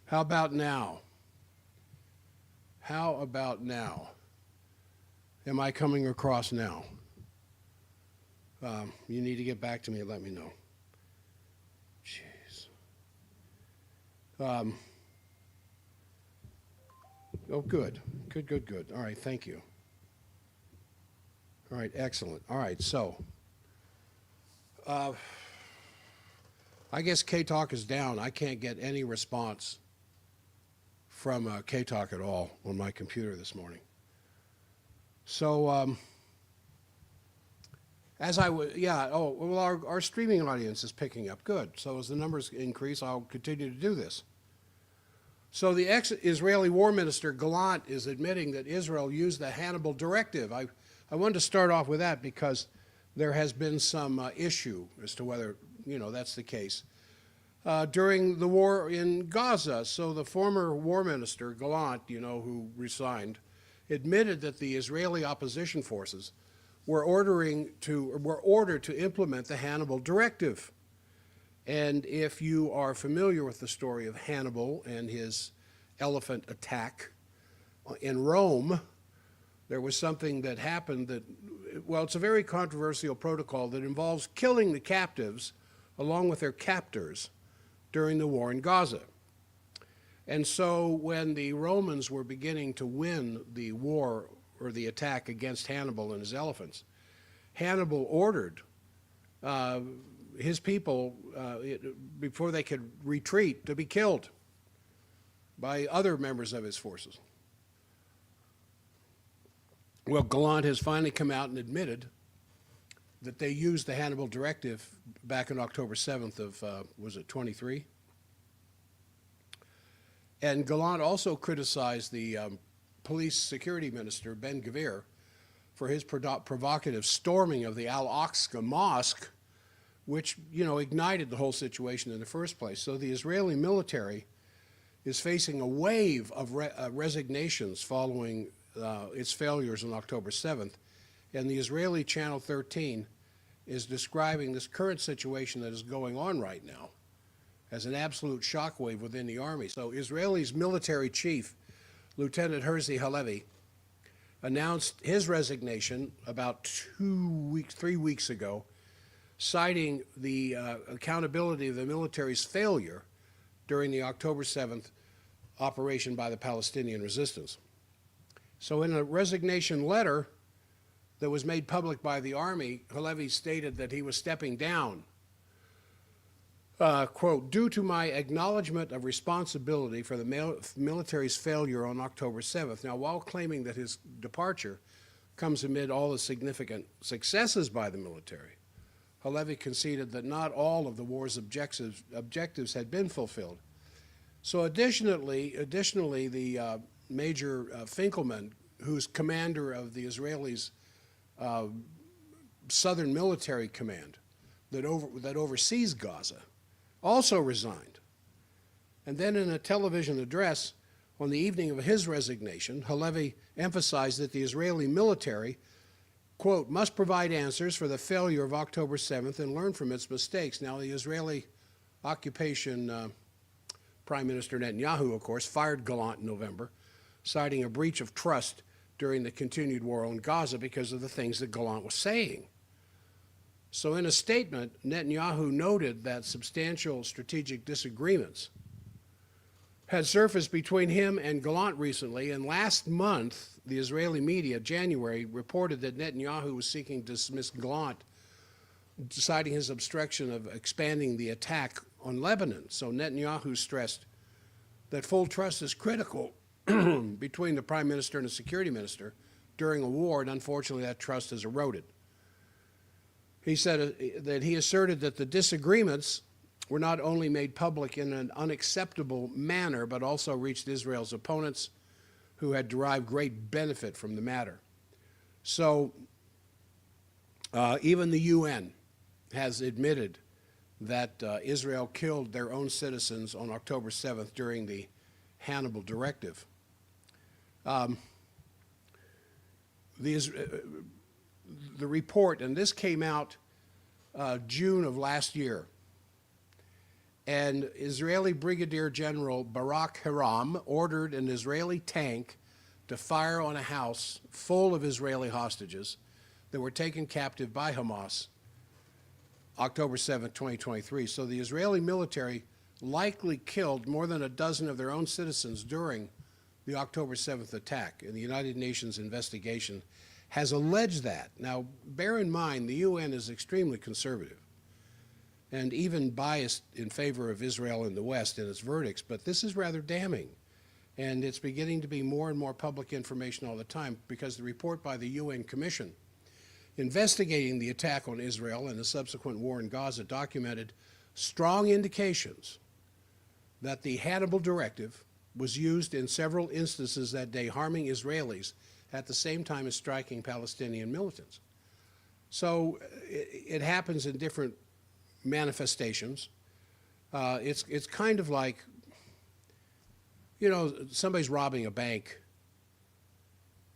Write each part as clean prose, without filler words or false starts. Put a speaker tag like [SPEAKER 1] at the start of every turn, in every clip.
[SPEAKER 1] How about now? How about now? Am I coming across now? You need to get back to me and let me know. Jeez. Oh, good. Good, good, good. All right, thank you. All right, excellent. All right, so I guess K-Talk is down. I can't get any response from K-Talk at all on my computer this morning. So as I would, yeah, oh, well, our streaming audience is picking up. Good. So as the numbers increase, I'll continue to do this. So the ex-Israeli War Minister Gallant is admitting that Israel used the Hannibal Directive. I wanted to start off with that because there has been some issue as to whether, that's the case. During the war in Gaza, so the former war minister, Gallant, who resigned, admitted that the Israeli opposition forces were ordered to implement the Hannibal Directive. And if you are familiar with the story of Hannibal and his elephant attack in Rome, there was something that happened that, well, it's a very controversial protocol that involves killing the captives along with their captors during the war in Gaza. And so when the Romans were beginning to win the war or the attack against Hannibal and his elephants, Hannibal ordered his people, before they could retreat, to be killed by other members of his forces. Well, Gallant has finally come out and admitted that they used the Hannibal Directive back on October 7th of, was it 23? And Gallant also criticized the police security minister, Ben-Gvir, for his provocative storming of the Al-Aqsa Mosque, which, ignited the whole situation in the first place. So the Israeli military is facing a wave of resignations following its failures on October 7th. And the Israeli Channel 13 is describing this current situation that is going on right now as an absolute shockwave within the army. So Israel's military chief, Lieutenant Herzi Halevi, announced his resignation about 3 weeks ago, citing the accountability of the military's failure during the October 7th operation by the Palestinian resistance. So in a resignation letter that was made public by the Army, Halevi stated that he was stepping down, quote, due to my acknowledgement of responsibility for the military's failure on October 7th. Now, while claiming that his departure comes amid all the significant successes by the military, Halevi conceded that not all of the war's objectives had been fulfilled. So additionally, the Major Finkelman, who's commander of the Israelis' Southern Military Command that oversees Gaza, also resigned. And then in a television address on the evening of his resignation, Halevi emphasized that the Israeli military, quote, must provide answers for the failure of October 7th and learn from its mistakes. Now, the Israeli occupation Prime Minister Netanyahu, of course, fired Gallant in November, citing a breach of trust during the continued war on Gaza because of the things that Gallant was saying. So in a statement, Netanyahu noted that substantial strategic disagreements had surfaced between him and Gallant recently, and last month, the Israeli media, January, reported that Netanyahu was seeking to dismiss Gallant, citing his obstruction of expanding the attack on Lebanon. So Netanyahu stressed that full trust is critical between the prime minister and the security minister during a war, and unfortunately that trust has eroded. He said that he asserted that the disagreements were not only made public in an unacceptable manner, but also reached Israel's opponents who had derived great benefit from the matter. So even the UN has admitted that Israel killed their own citizens on October 7th during the Hannibal Directive. The report, and this came out June of last year, And Israeli Brigadier General Barak Hiram ordered an Israeli tank to fire on a house full of Israeli hostages that were taken captive by Hamas October 7th, 2023. So the Israeli military likely killed more than a dozen of their own citizens during the October 7th attack, and the United Nations investigation has alleged that. Now, bear in mind, the UN is extremely conservative and even biased in favor of Israel and the West in its verdicts, but this is rather damning. And it's beginning to be more and more public information all the time, because the report by the UN Commission investigating the attack on Israel and the subsequent war in Gaza documented strong indications that the Hannibal Directive was used in several instances that day, harming Israelis at the same time as striking Palestinian militants. So it happens in different manifestations. It's kind of like, you know, somebody's robbing a bank,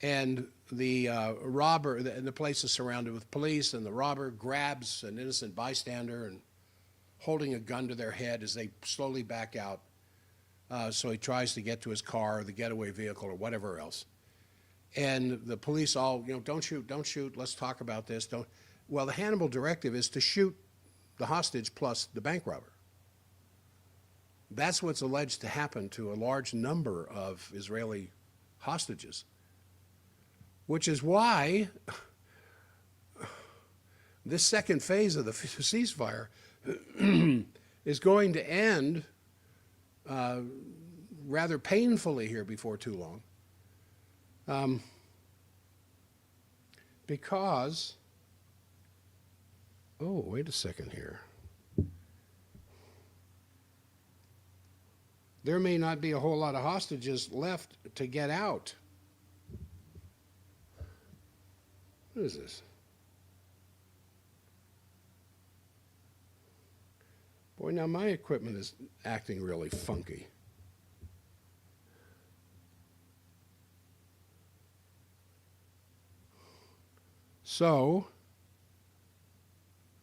[SPEAKER 1] and the robber, and the place is surrounded with police, and the robber grabs an innocent bystander and holding a gun to their head as they slowly back out. So he tries to get to his car, or the getaway vehicle, or whatever else. And the police all, you know, don't shoot, let's talk about this. Don't. Well, the Hannibal Directive is to shoot the hostage plus the bank robber. That's what's alleged to happen to a large number of Israeli hostages, which is why this second phase of the ceasefire is going to end rather painfully here before too long, because, oh, wait a second here. There may not be a whole lot of hostages left to get out. What is this? Boy, now my equipment is acting really funky. So,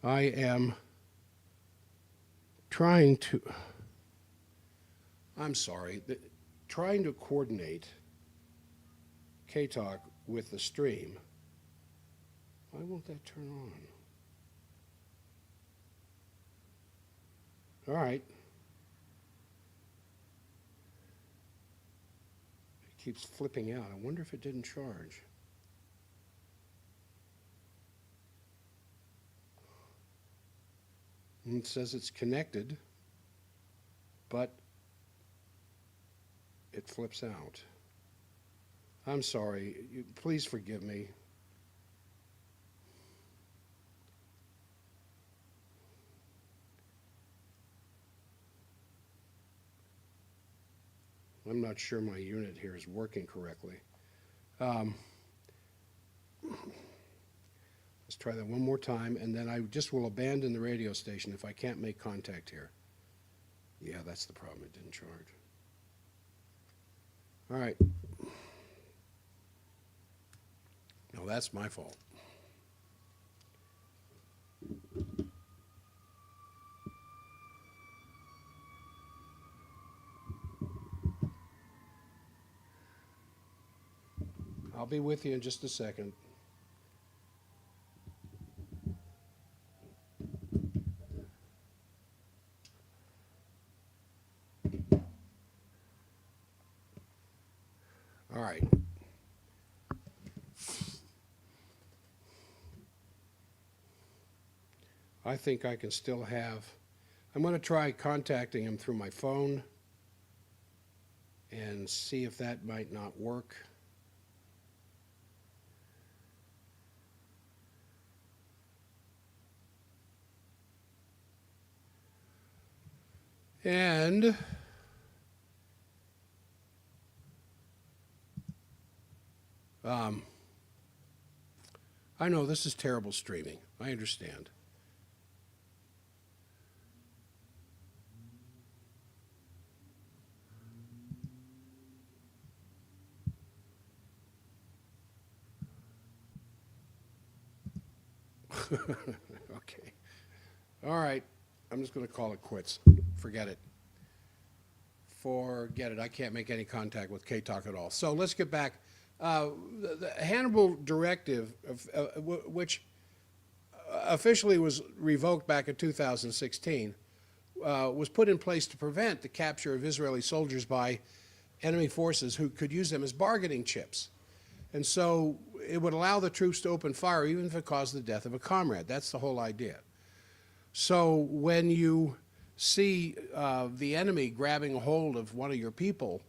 [SPEAKER 1] I am trying to, I'm sorry, trying to coordinate KTalk with the stream. Why won't that turn on? All right. It keeps flipping out. I wonder if it didn't charge. And it says it's connected, but it flips out. I'm sorry. Please forgive me. I'm not sure my unit here is working correctly. Let's try that one more time, and then I just will abandon the radio station if I can't make contact here. Yeah, that's the problem. It didn't charge. All right. No, that's my fault. I'll be with you in just a second. All right. I think I can still have, I'm going to try contacting him through my phone and see if that might not work. And I know this is terrible streaming. I understand. Okay. All right. I'm just going to call it quits. Forget it. Forget it. I can't make any contact with K-Talk at all. So let's get back. The Hannibal Directive, which officially was revoked back in 2016, was put in place to prevent the capture of Israeli soldiers by enemy forces who could use them as bargaining chips. And so it would allow the troops to open fire even if it caused the death of a comrade. That's the whole idea. So when you see the enemy grabbing a hold of one of your people,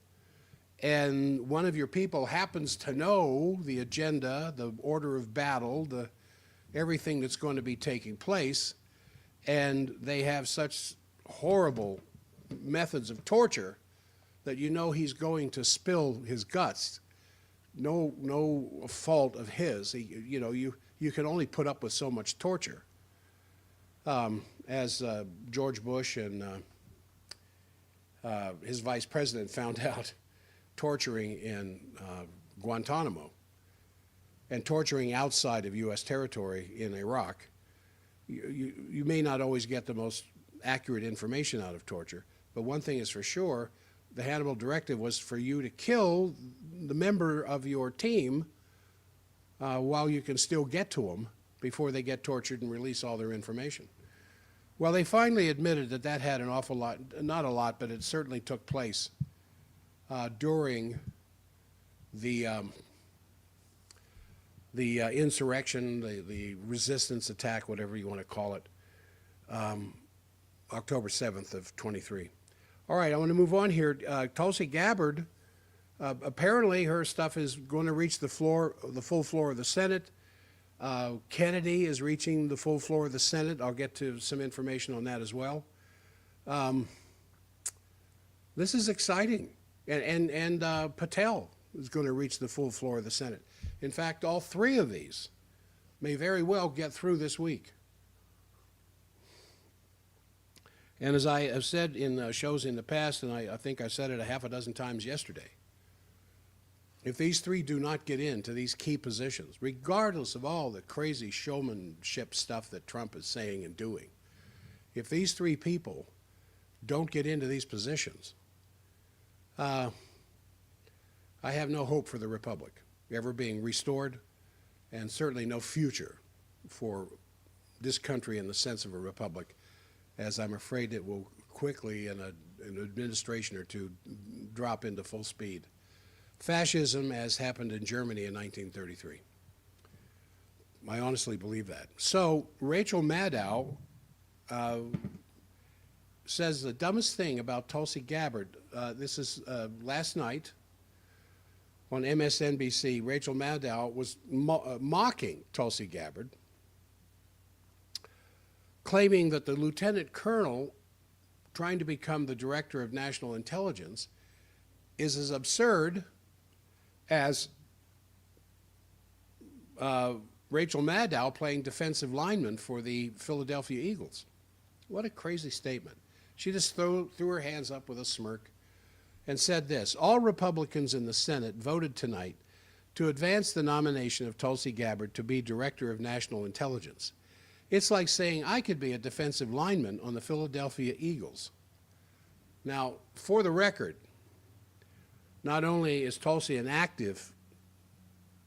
[SPEAKER 1] and one of your people happens to know the agenda, the order of battle, everything that's going to be taking place, and they have such horrible methods of torture that you know he's going to spill his guts, no fault of his. You can only put up with so much torture. As George Bush and his vice president found out, torturing in Guantanamo and torturing outside of U.S. territory in Iraq, you may not always get the most accurate information out of torture, but one thing is for sure, the Hannibal Directive was for you to kill the member of your team while you can still get to them before they get tortured and release all their information. Well, they finally admitted that that had an awful lot, not a lot, but it certainly took place during the insurrection, the resistance attack, whatever you want to call it, October 7th of 23. All right, I want to move on here. Tulsi Gabbard, apparently her stuff is going to reach the full floor of the Senate. Kennedy is reaching the full floor of the Senate. I'll get to some information on that as well. This is exciting. And Patel is going to reach the full floor of the Senate. In fact, all three of these may very well get through this week. And as I have said in shows in the past, and I think I said it a half a dozen times yesterday, if these three do not get into these key positions, regardless of all the crazy showmanship stuff that Trump is saying and doing, if these three people don't get into these positions, I have no hope for the Republic ever being restored, and certainly no future for this country in the sense of a republic, as I'm afraid it will quickly, in an administration or two, drop into full speed. Fascism, as happened in Germany in 1933. I honestly believe that. So Rachel Maddow says the dumbest thing about Tulsi Gabbard. This is last night on MSNBC. Rachel Maddow was mocking Tulsi Gabbard, claiming that the lieutenant colonel trying to become the director of national intelligence is as absurd as Rachel Maddow playing defensive lineman for the Philadelphia Eagles. What a crazy statement. She just threw her hands up with a smirk and said this: all Republicans in the Senate voted tonight to advance the nomination of Tulsi Gabbard to be Director of National Intelligence. It's like saying I could be a defensive lineman on the Philadelphia Eagles. Now, for the record, not only is Tulsi an active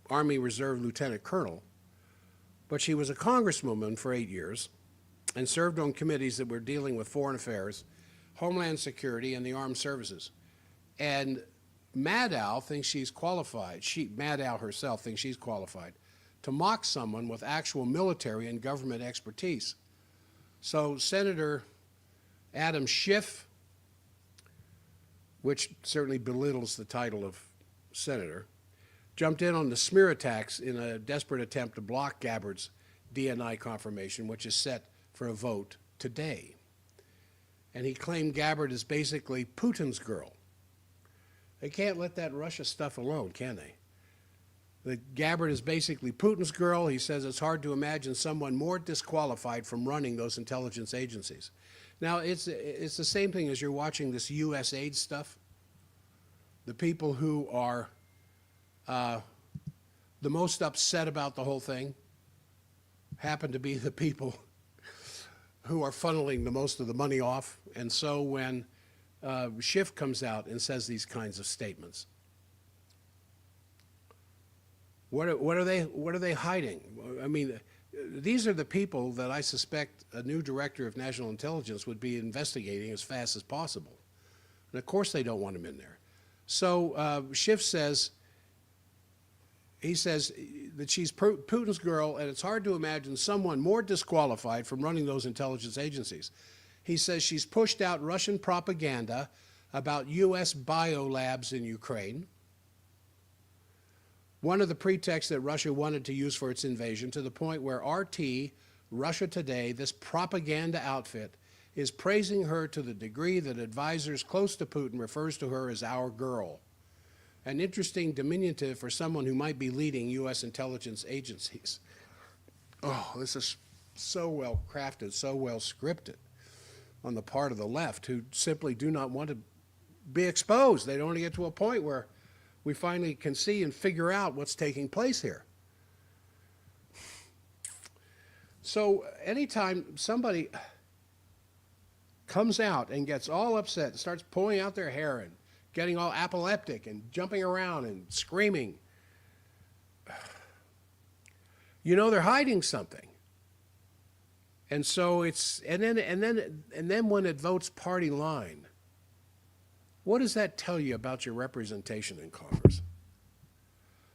[SPEAKER 1] Army Reserve Lieutenant Colonel, but she was a congresswoman for 8 years and served on committees that were dealing with foreign affairs, Homeland Security, and the armed services. And Maddow thinks she's qualified, Maddow herself thinks she's qualified to mock someone with actual military and government expertise. So Senator Adam Schiff, which certainly belittles the title of senator, jumped in on the smear attacks in a desperate attempt to block Gabbard's DNI confirmation, which is set for a vote today. And he claimed Gabbard is basically Putin's girl. They can't let that Russia stuff alone, can they? That Gabbard is basically Putin's girl. He says it's hard to imagine someone more disqualified from running those intelligence agencies. Now, it's the same thing as you're watching this U.S. aid stuff. The people who are the most upset about the whole thing happen to be the people who are funneling the most of the money off. And so when Schiff comes out and says these kinds of statements, what are they hiding? I mean, these are the people that I suspect a new director of national intelligence would be investigating as fast as possible. And of course they don't want him in there. So Schiff says, he says that she's Putin's girl, and it's hard to imagine someone more disqualified from running those intelligence agencies. He says she's pushed out Russian propaganda about U.S. biolabs in Ukraine, one of the pretexts that Russia wanted to use for its invasion, to the point where RT, Russia Today, this propaganda outfit, is praising her to the degree that advisors close to Putin refers to her as our girl. An interesting diminutive for someone who might be leading U.S. intelligence agencies. Oh, this is so well crafted, so well scripted on the part of the left, who simply do not want to be exposed. They don't want to get to a point where we finally can see and figure out what's taking place here. So anytime somebody comes out and gets all upset and starts pulling out their hair and getting all apoplectic and jumping around and screaming, you know they're hiding something. And so it's, and then when it votes party line, what does that tell you about your representation in Congress?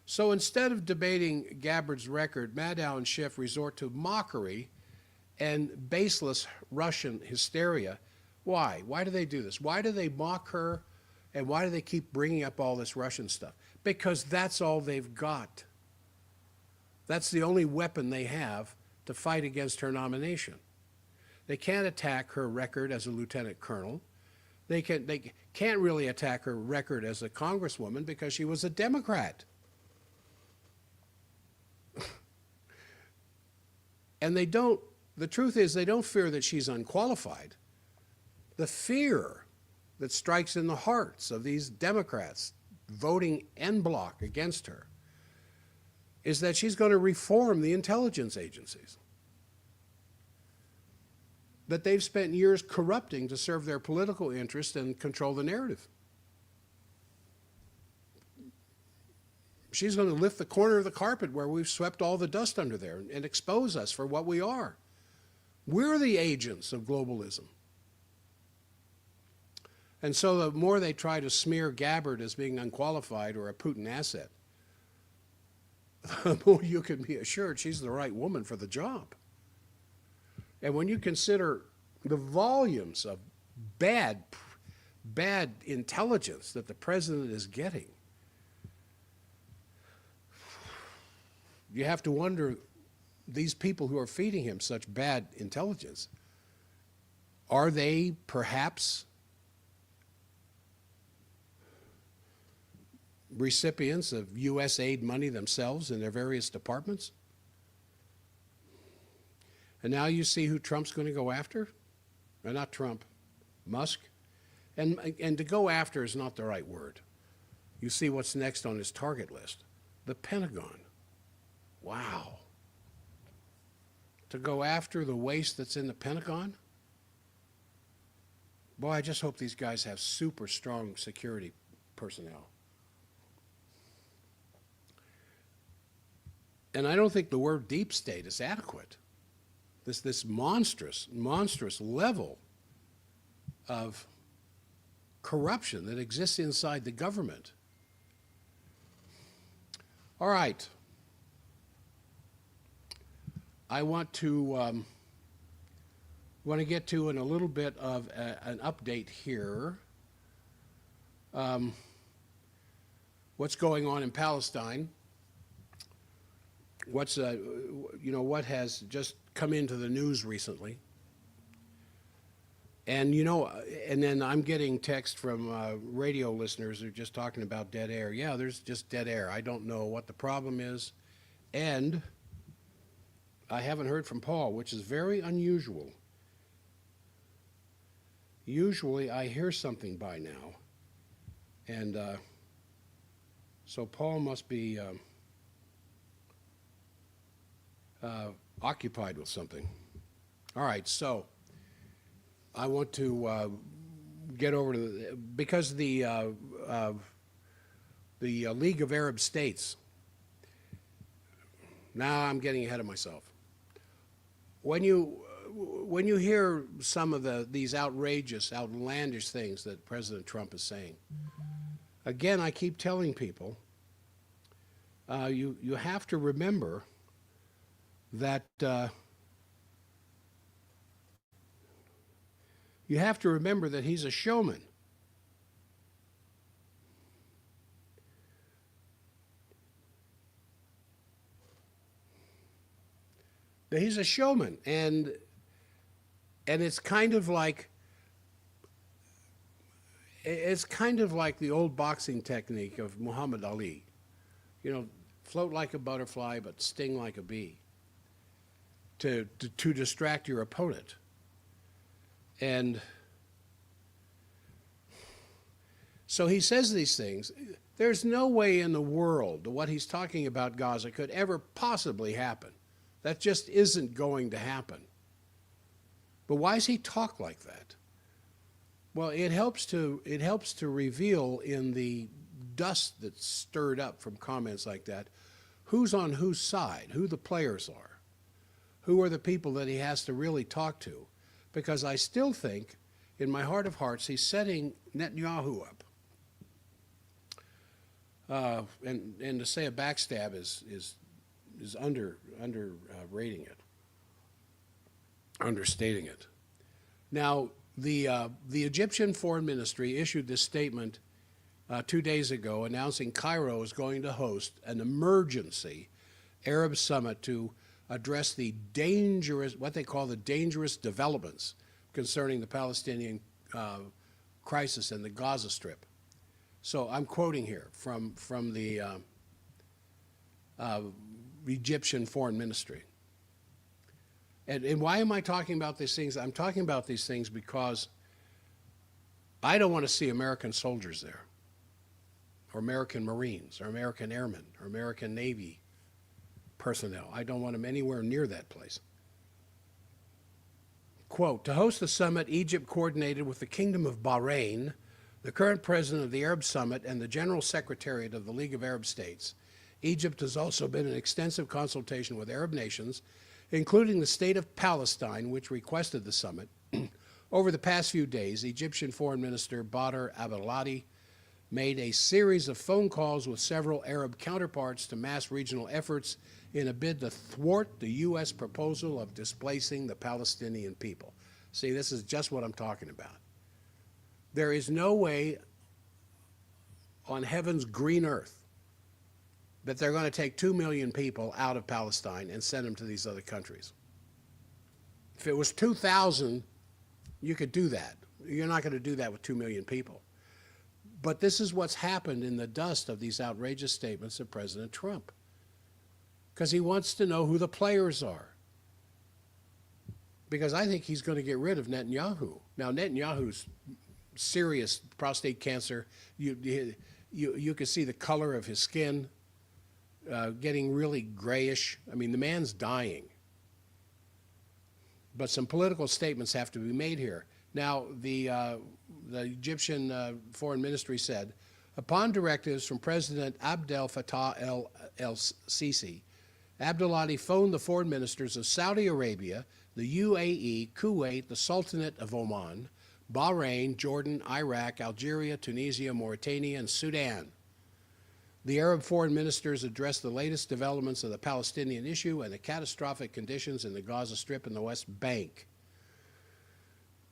[SPEAKER 1] So instead of debating Gabbard's record, Maddow and Schiff resort to mockery and baseless Russian hysteria. Why? Why do they do this? Why do they mock her, and why do they keep bringing up all this Russian stuff? Because that's all they've got. That's the only weapon they have to fight against her nomination. They can't attack her record as a lieutenant colonel. They can't really attack her record as a congresswoman because she was a Democrat. And they don't, the truth is they don't fear that she's unqualified. The fear that strikes in the hearts of these Democrats voting en bloc against her is that she's going to reform the intelligence agencies that they've spent years corrupting to serve their political interest and control the narrative. She's going to lift the corner of the carpet where we've swept all the dust under there and expose us for what we are. We're the agents of globalism. And so the more they try to smear Gabbard as being unqualified or a Putin asset, the more you can be assured she's the right woman for the job. And when you consider the volumes of bad intelligence that the president is getting, you have to wonder, these people who are feeding him such bad intelligence, are they perhaps recipients of U.S. aid money themselves in their various departments? And now you see who Trump's going to go after? Or not Trump, Musk. And to go after is not the right word. You see what's next on his target list. The Pentagon. Wow. To go after the waste that's in the Pentagon? Boy, I just hope these guys have super strong security personnel. And I don't think the word deep state is adequate. This monstrous level of corruption that exists inside the government. All right. I want to get to in a little bit of an update here. What's going on in Palestine? What's what has just come into the news recently? And and then I'm getting text from radio listeners who are just talking about dead air. Yeah, there's just dead air. I don't know what the problem is, and I haven't heard from Paul, which is very unusual. Usually I hear something by now, and so Paul must be occupied with something. All right, so I want to get over to because the League of Arab States. Now I'm getting ahead of myself. When you hear some of these outrageous, outlandish things that President Trump is saying, again, I keep telling people, you have to remember that he's a showman. That he's a showman, and it's kind of like the old boxing technique of Muhammad Ali. You know, float like a butterfly but sting like a bee. To distract your opponent. And so he says these things. There's no way in the world what he's talking about Gaza could ever possibly happen. That just isn't going to happen. But why does he talk like that? Well, it helps to reveal in the dust that's stirred up from comments like that who's on whose side, who the players are, who are the people that he has to really talk to. Because I still think, in my heart of hearts, he's setting Netanyahu up. And to say a backstab is underrating it, understating it. Now, the Egyptian Foreign Ministry issued this statement 2 days ago announcing Cairo is going to host an emergency Arab summit to address the dangerous, what they call the dangerous developments concerning the Palestinian crisis in the Gaza Strip. So I'm quoting here from the Egyptian Foreign Ministry. And why am I talking about these things? I'm talking about these things because I don't want to see American soldiers there, or American Marines, or American Airmen, or American Navy personnel. I don't want them anywhere near that place. Quote, to host the summit, Egypt coordinated with the Kingdom of Bahrain, the current president of the Arab Summit, and the General Secretariat of the League of Arab States. Egypt has also been in extensive consultation with Arab nations, including the state of Palestine, which requested the summit. Over the past few days, Egyptian Foreign Minister Badr Abdelhadi made a series of phone calls with several Arab counterparts to mass regional efforts in a bid to thwart the U.S. proposal of displacing the Palestinian people. See, this is just what I'm talking about. There is no way on heaven's green earth that they're going to take 2 million people out of Palestine and send them to these other countries. If it was 2,000, you could do that. You're not going to do that with 2 million people. But this is what's happened in the dust of these outrageous statements of President Trump. Because he wants to know who the players are. Because I think he's going to get rid of Netanyahu. Now, Netanyahu's serious prostate cancer. You can see the color of his skin getting really grayish. I mean, the man's dying. But some political statements have to be made here. Now, the Egyptian Foreign Ministry said, upon directives from President Abdel Fattah el-Sisi, Abdelhadi phoned the foreign ministers of Saudi Arabia, the UAE, Kuwait, the Sultanate of Oman, Bahrain, Jordan, Iraq, Algeria, Tunisia, Mauritania, and Sudan. The Arab foreign ministers addressed the latest developments of the Palestinian issue and the catastrophic conditions in the Gaza Strip and the West Bank.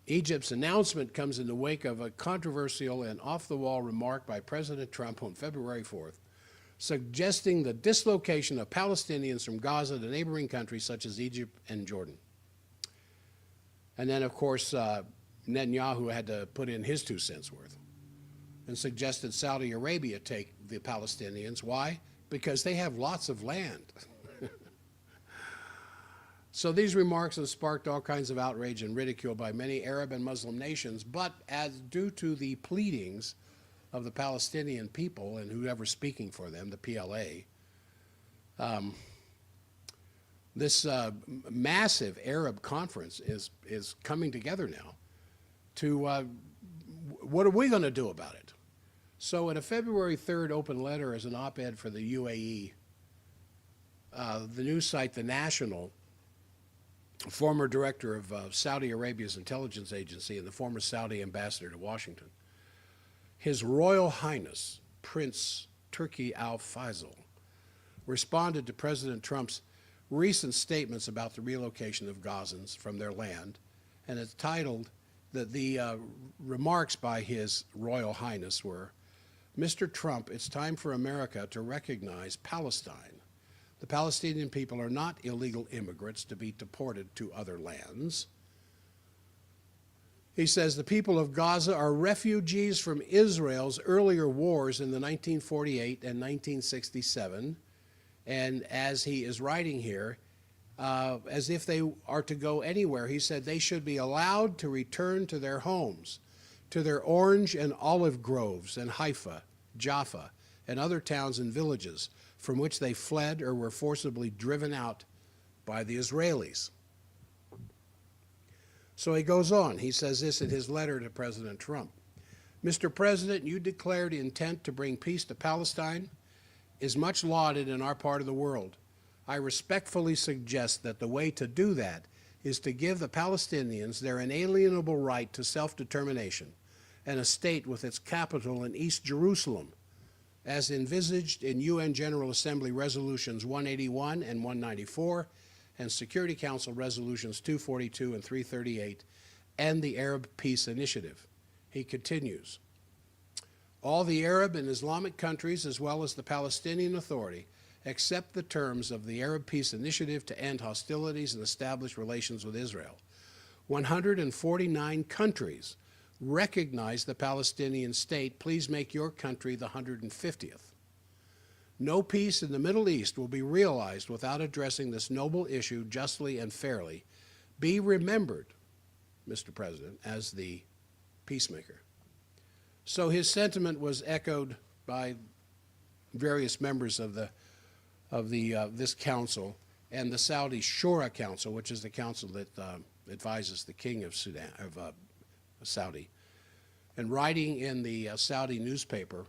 [SPEAKER 1] Egypt's announcement comes in the wake of a controversial and off-the-wall remark by President Trump on February 4th, suggesting the dislocation of Palestinians from Gaza to neighboring countries such as Egypt and Jordan. And then, of course, Netanyahu had to put in his 2 cents worth and suggested Saudi Arabia take the Palestinians. Why? Because they have lots of land. So these remarks have sparked all kinds of outrage and ridicule by many Arab and Muslim nations, but as due to the pleadings of the Palestinian people and whoever's speaking for them, the PLA, this massive Arab conference is coming together now to what are we going to do about it? So in a February 3rd open letter as an op-ed for the UAE, the news site The National, former director of Saudi Arabia's intelligence agency and the former Saudi ambassador to Washington, His Royal Highness Prince Turki Al Faisal, responded to President Trump's recent statements about the relocation of Gazans from their land, and it's titled that the remarks by His Royal Highness were, "Mr. Trump, it's time for America to recognize Palestine. The Palestinian people are not illegal immigrants to be deported to other lands." He says the people of Gaza are refugees from Israel's earlier wars in the 1948 and 1967, and as he is writing here, as if they are to go anywhere, he said they should be allowed to return to their homes, to their orange and olive groves in Haifa, Jaffa, and other towns and villages from which they fled or were forcibly driven out by the Israelis. So he goes on. He says this in his letter to President Trump. "Mr. President, you declared intent to bring peace to Palestine is much lauded in our part of the world. I respectfully suggest that the way to do that is to give the Palestinians their inalienable right to self-determination and a state with its capital in East Jerusalem, as envisaged in UN General Assembly Resolutions 181 and 194 and Security Council Resolutions 242 and 338 and the Arab Peace Initiative." He continues, "All the Arab and Islamic countries, as well as the Palestinian Authority, accept the terms of the Arab Peace Initiative to end hostilities and establish relations with Israel. 149 countries recognize the Palestinian state. Please make your country the 150th. No peace in the Middle East will be realized without addressing this noble issue justly and fairly. Be remembered, Mr. President, as the peacemaker." So his sentiment was echoed by various members of this council and the Saudi Shura Council, which is the council that advises the king of Saudi. And writing in the Saudi newspaper,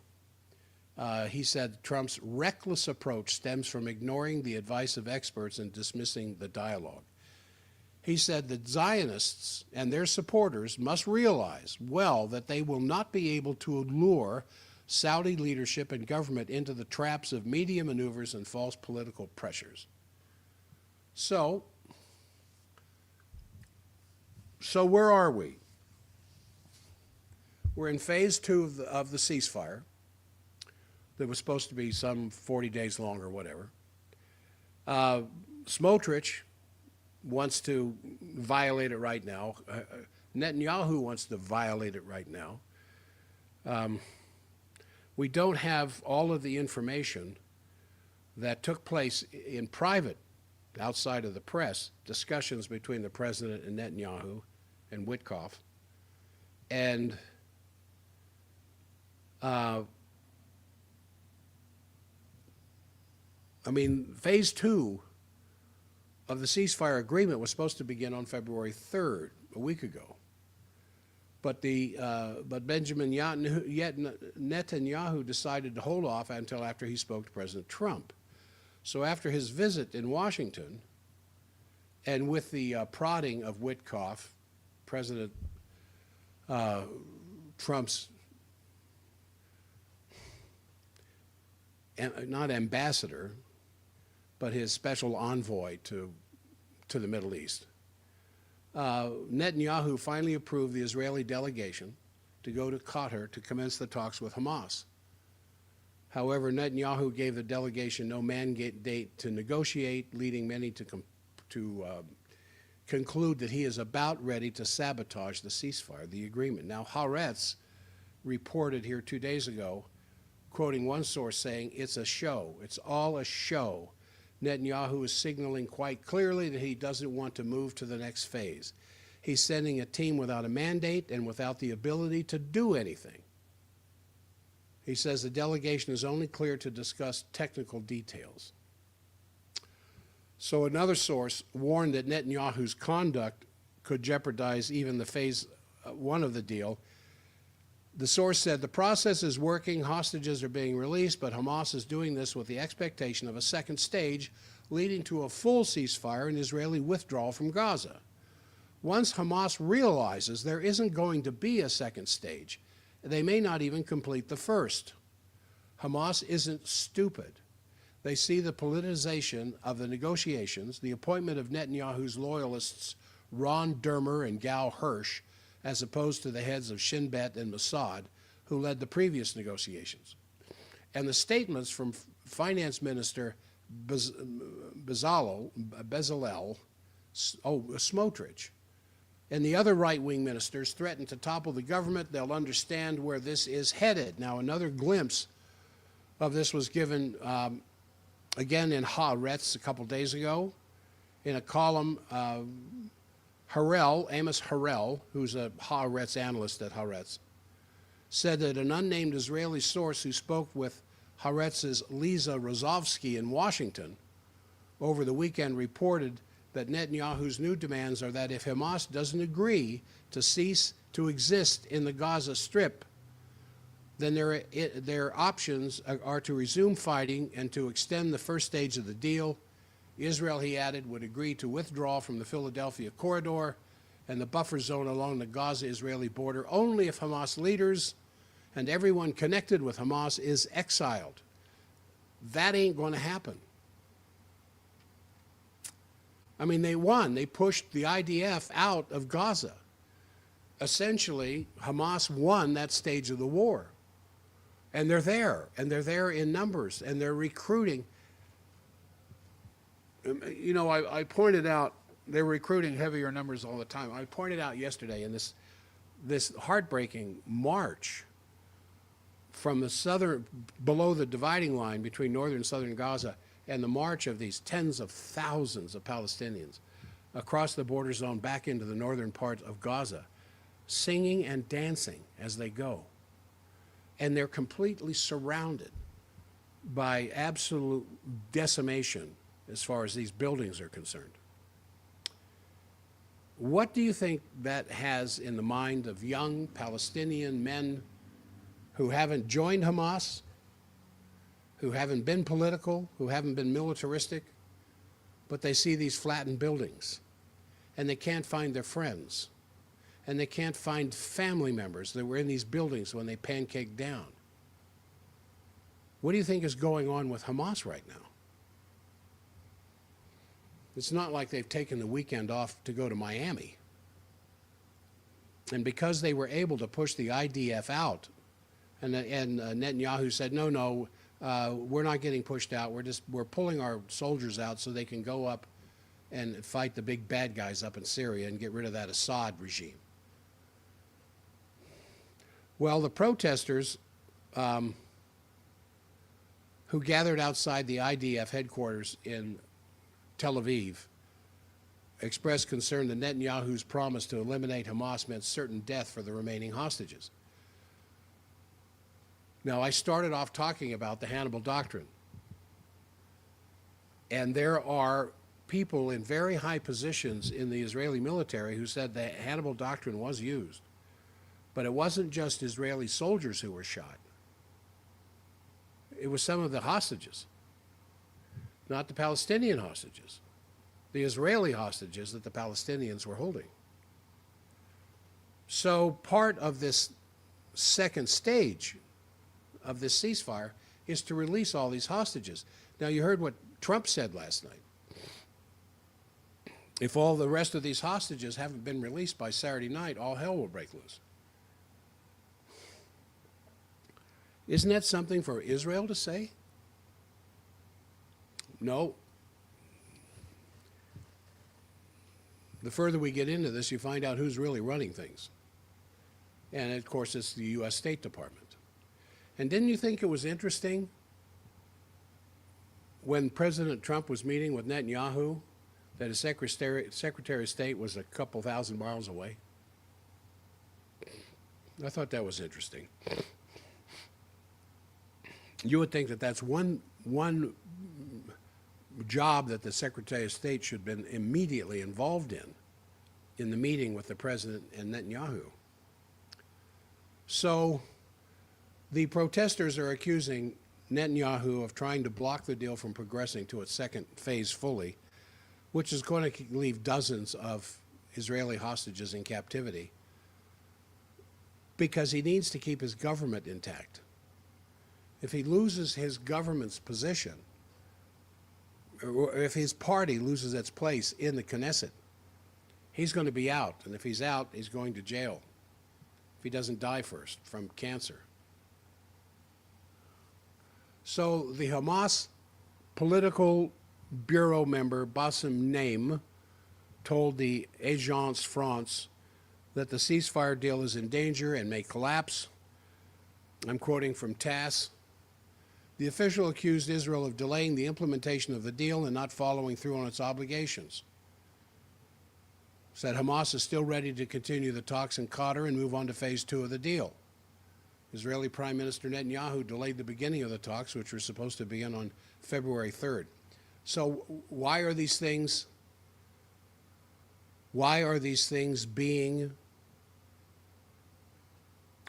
[SPEAKER 1] he said Trump's reckless approach stems from ignoring the advice of experts and dismissing the dialogue. He said that Zionists and their supporters must realize well that they will not be able to lure Saudi leadership and government into the traps of media maneuvers and false political pressures. So where are we? We're in phase 2 of the ceasefire that was supposed to be some 40 days long or whatever. Smotrich wants to violate it right now. Netanyahu wants to violate it right now. We don't have all of the information that took place in private, outside of the press, discussions between the president and Netanyahu and Witkoff. And phase 2 of the ceasefire agreement was supposed to begin on February 3rd, a week ago. But Benjamin Netanyahu decided to hold off until after he spoke to President Trump. So after his visit in Washington, and with the prodding of Witkoff, President Trump's not ambassador, but his special envoy to the Middle East, Netanyahu finally approved the Israeli delegation to go to Qatar to commence the talks with Hamas. However, Netanyahu gave the delegation no mandate to negotiate, leading many to conclude that he is about ready to sabotage the ceasefire, the agreement. Now, Haaretz reported here 2 days ago, quoting one source saying, "It's a show. It's all a show. Netanyahu is signaling quite clearly that he doesn't want to move to the next phase. He's sending a team without a mandate and without the ability to do anything." He says the delegation is only clear to discuss technical details. So another source warned that Netanyahu's conduct could jeopardize even the phase one of the deal. The source said the process is working, hostages are being released, but Hamas is doing this with the expectation of a second stage leading to a full ceasefire and Israeli withdrawal from Gaza. Once Hamas realizes there isn't going to be a second stage, they may not even complete the first. Hamas isn't stupid. They see the politicization of the negotiations, the appointment of Netanyahu's loyalists Ron Dermer and Gal Hirsch, as opposed to the heads of Shin Bet and Mossad, who led the previous negotiations. And the statements from Finance Minister Bezalel Smotrich, and the other right-wing ministers threaten to topple the government. They'll understand where this is headed. Now, another glimpse of this was given again in Haaretz a couple days ago, in a column. Amos Harel, who's a Haaretz analyst at Haaretz, said that an unnamed Israeli source who spoke with Haaretz's Liza Rozovsky in Washington over the weekend reported that Netanyahu's new demands are that if Hamas doesn't agree to cease to exist in the Gaza Strip, then their options are to resume fighting and to extend the first stage of the deal. Israel, he added, would agree to withdraw from the Philadelphia corridor and the buffer zone along the Gaza-Israeli border only if Hamas leaders and everyone connected with Hamas is exiled. That ain't going to happen. I mean, they won. They pushed the IDF out of Gaza. Essentially, Hamas won that stage of the war. And they're there in numbers, and they're recruiting. You know, I pointed out they're recruiting heavier numbers all the time. I pointed out yesterday in this heartbreaking march from the southern, below the dividing line between northern and southern Gaza, and the march of these tens of thousands of Palestinians across the border zone back into the northern part of Gaza, singing and dancing as they go. And they're completely surrounded by absolute decimation as far as these buildings are concerned. What do you think that has in the mind of young Palestinian men who haven't joined Hamas, who haven't been political, who haven't been militaristic, but they see these flattened buildings and they can't find their friends and they can't find family members that were in these buildings when they pancaked down? What do you think is going on with Hamas right now? It's not like they've taken the weekend off to go to Miami. And because they were able to push the IDF out, and Netanyahu said, no, we're not getting pushed out. We're pulling our soldiers out so they can go up and fight the big bad guys up in Syria and get rid of that Assad regime. Well, the protesters who gathered outside the IDF headquarters in Tel Aviv expressed concern that Netanyahu's promise to eliminate Hamas meant certain death for the remaining hostages. Now, I started off talking about the Hannibal Doctrine. And there are people in very high positions in the Israeli military who said the Hannibal Doctrine was used. But it wasn't just Israeli soldiers who were shot. It was some of the hostages. Not the Palestinian hostages, the Israeli hostages that the Palestinians were holding. So part of this second stage of this ceasefire is to release all these hostages. Now, you heard what Trump said last night. If all the rest of these hostages haven't been released by Saturday night, all hell will break loose. Isn't that something for Israel to say? No. The further we get into this, you find out who's really running things. And of course, it's the U.S. State Department. And didn't you think it was interesting when President Trump was meeting with Netanyahu that his Secretary of State was a couple thousand miles away? I thought that was interesting. You would think that that's one job that the Secretary of State should have been immediately involved in the meeting with the President and Netanyahu. So the protesters are accusing Netanyahu of trying to block the deal from progressing to its second phase fully, which is going to leave dozens of Israeli hostages in captivity, because he needs to keep his government intact. If he loses his government's position, or if his party loses its place in the Knesset, he's going to be out. And if he's out, he's going to jail if he doesn't die first from cancer. So the Hamas political bureau member Bassem Naim told the Agence France that the ceasefire deal is in danger and may collapse. I'm quoting from TASS. The official accused Israel of delaying the implementation of the deal and not following through on its obligations. Said Hamas is still ready to continue the talks in Qatar and move on to phase 2 of the deal. Israeli Prime Minister Netanyahu delayed the beginning of the talks, which were supposed to begin on February 3rd. So why are these things being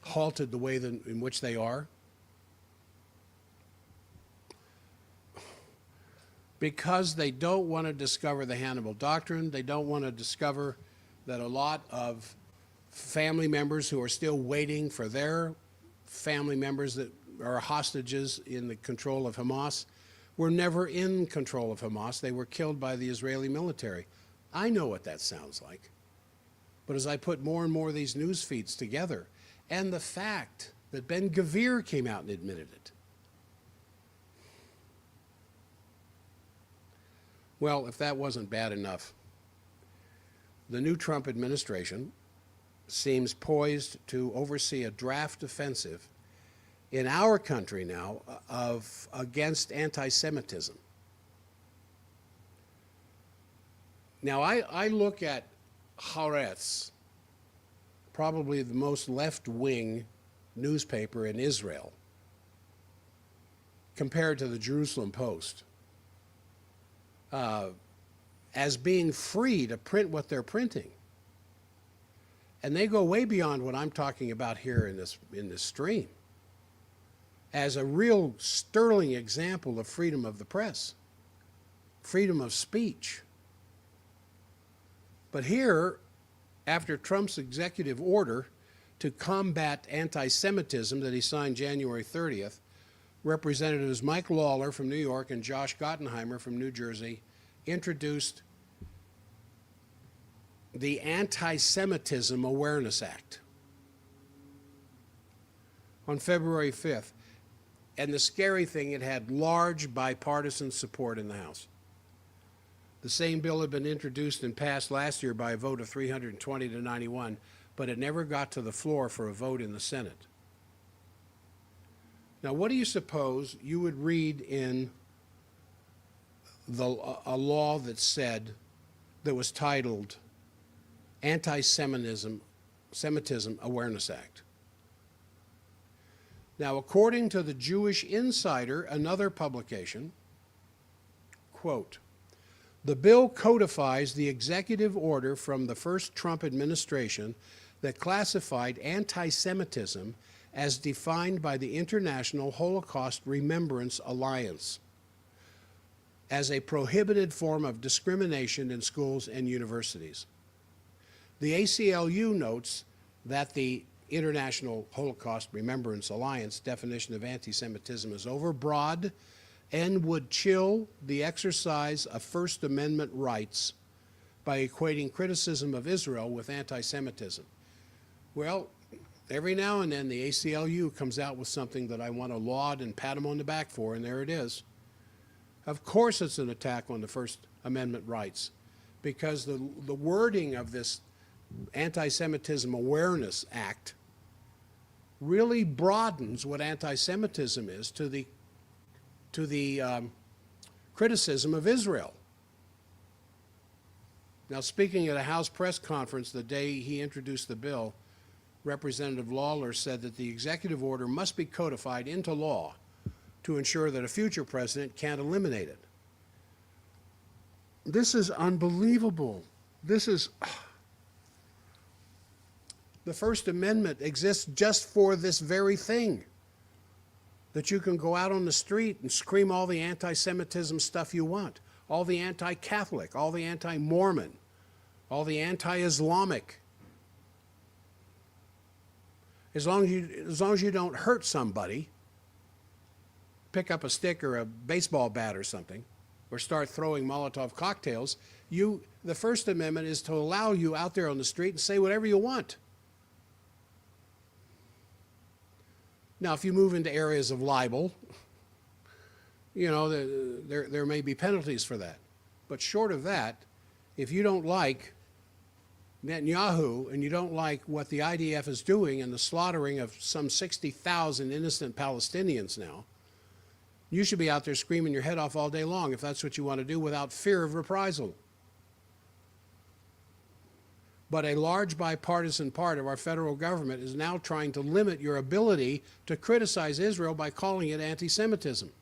[SPEAKER 1] halted the way in which they are? Because they don't want to discover the Hannibal Doctrine. They don't want to discover that a lot of family members who are still waiting for their family members that are hostages in the control of Hamas were never in control of Hamas. They were killed by the Israeli military. I know what that sounds like. But as I put more and more of these news feeds together, and the fact that Ben-Gvir came out and admitted it, well, if that wasn't bad enough, the new Trump administration seems poised to oversee a draft offensive in our country now against anti-Semitism. Now, I look at Haaretz, probably the most left-wing newspaper in Israel, compared to the Jerusalem Post, as being free to print what they're printing. And they go way beyond what I'm talking about here in this stream, as a real sterling example of freedom of the press, freedom of speech. But here, after Trump's executive order to combat anti-Semitism that he signed January 30th, Representatives Mike Lawler from New York and Josh Gottenheimer from New Jersey introduced the Anti-Semitism Awareness Act on February 5th. And the scary thing, it had large bipartisan support in the House. The same bill had been introduced and passed last year by a vote of 320 to 91, but it never got to the floor for a vote in the Senate. Now, what do you suppose you would read in a law that was titled Anti-Semitism Awareness Act? Now, according to the Jewish Insider, another publication, quote, the bill codifies the executive order from the first Trump administration that classified anti-Semitism as defined by the International Holocaust Remembrance Alliance as a prohibited form of discrimination in schools and universities. The ACLU notes that the International Holocaust Remembrance Alliance definition of anti-Semitism is overbroad and would chill the exercise of First Amendment rights by equating criticism of Israel with anti-Semitism. Well, every now and then the ACLU comes out with something that I want to laud and pat them on the back for, and there it is. Of course it's an attack on the First Amendment rights, because the wording of this Anti-Semitism Awareness Act really broadens what anti-Semitism is to the criticism of Israel. Now, speaking at a House press conference the day he introduced the bill, Representative Lawler said that the executive order must be codified into law to ensure that a future president can't eliminate it. This is unbelievable. This is... The First Amendment exists just for this very thing. That you can go out on the street and scream all the anti-Semitism stuff you want, all the anti-Catholic, all the anti-Mormon, all the anti-Islamic. As long as you don't hurt somebody, pick up a stick or a baseball bat or something, or start throwing Molotov cocktails, the First Amendment is to allow you out there on the street and say whatever you want. Now, if you move into areas of libel, you know, there may be penalties for that. But short of that, if you don't like Netanyahu and you don't like what the IDF is doing and the slaughtering of some 60,000 innocent Palestinians now, you should be out there screaming your head off all day long if that's what you want to do without fear of reprisal. But a large bipartisan part of our federal government is now trying to limit your ability to criticize Israel by calling it anti-Semitism.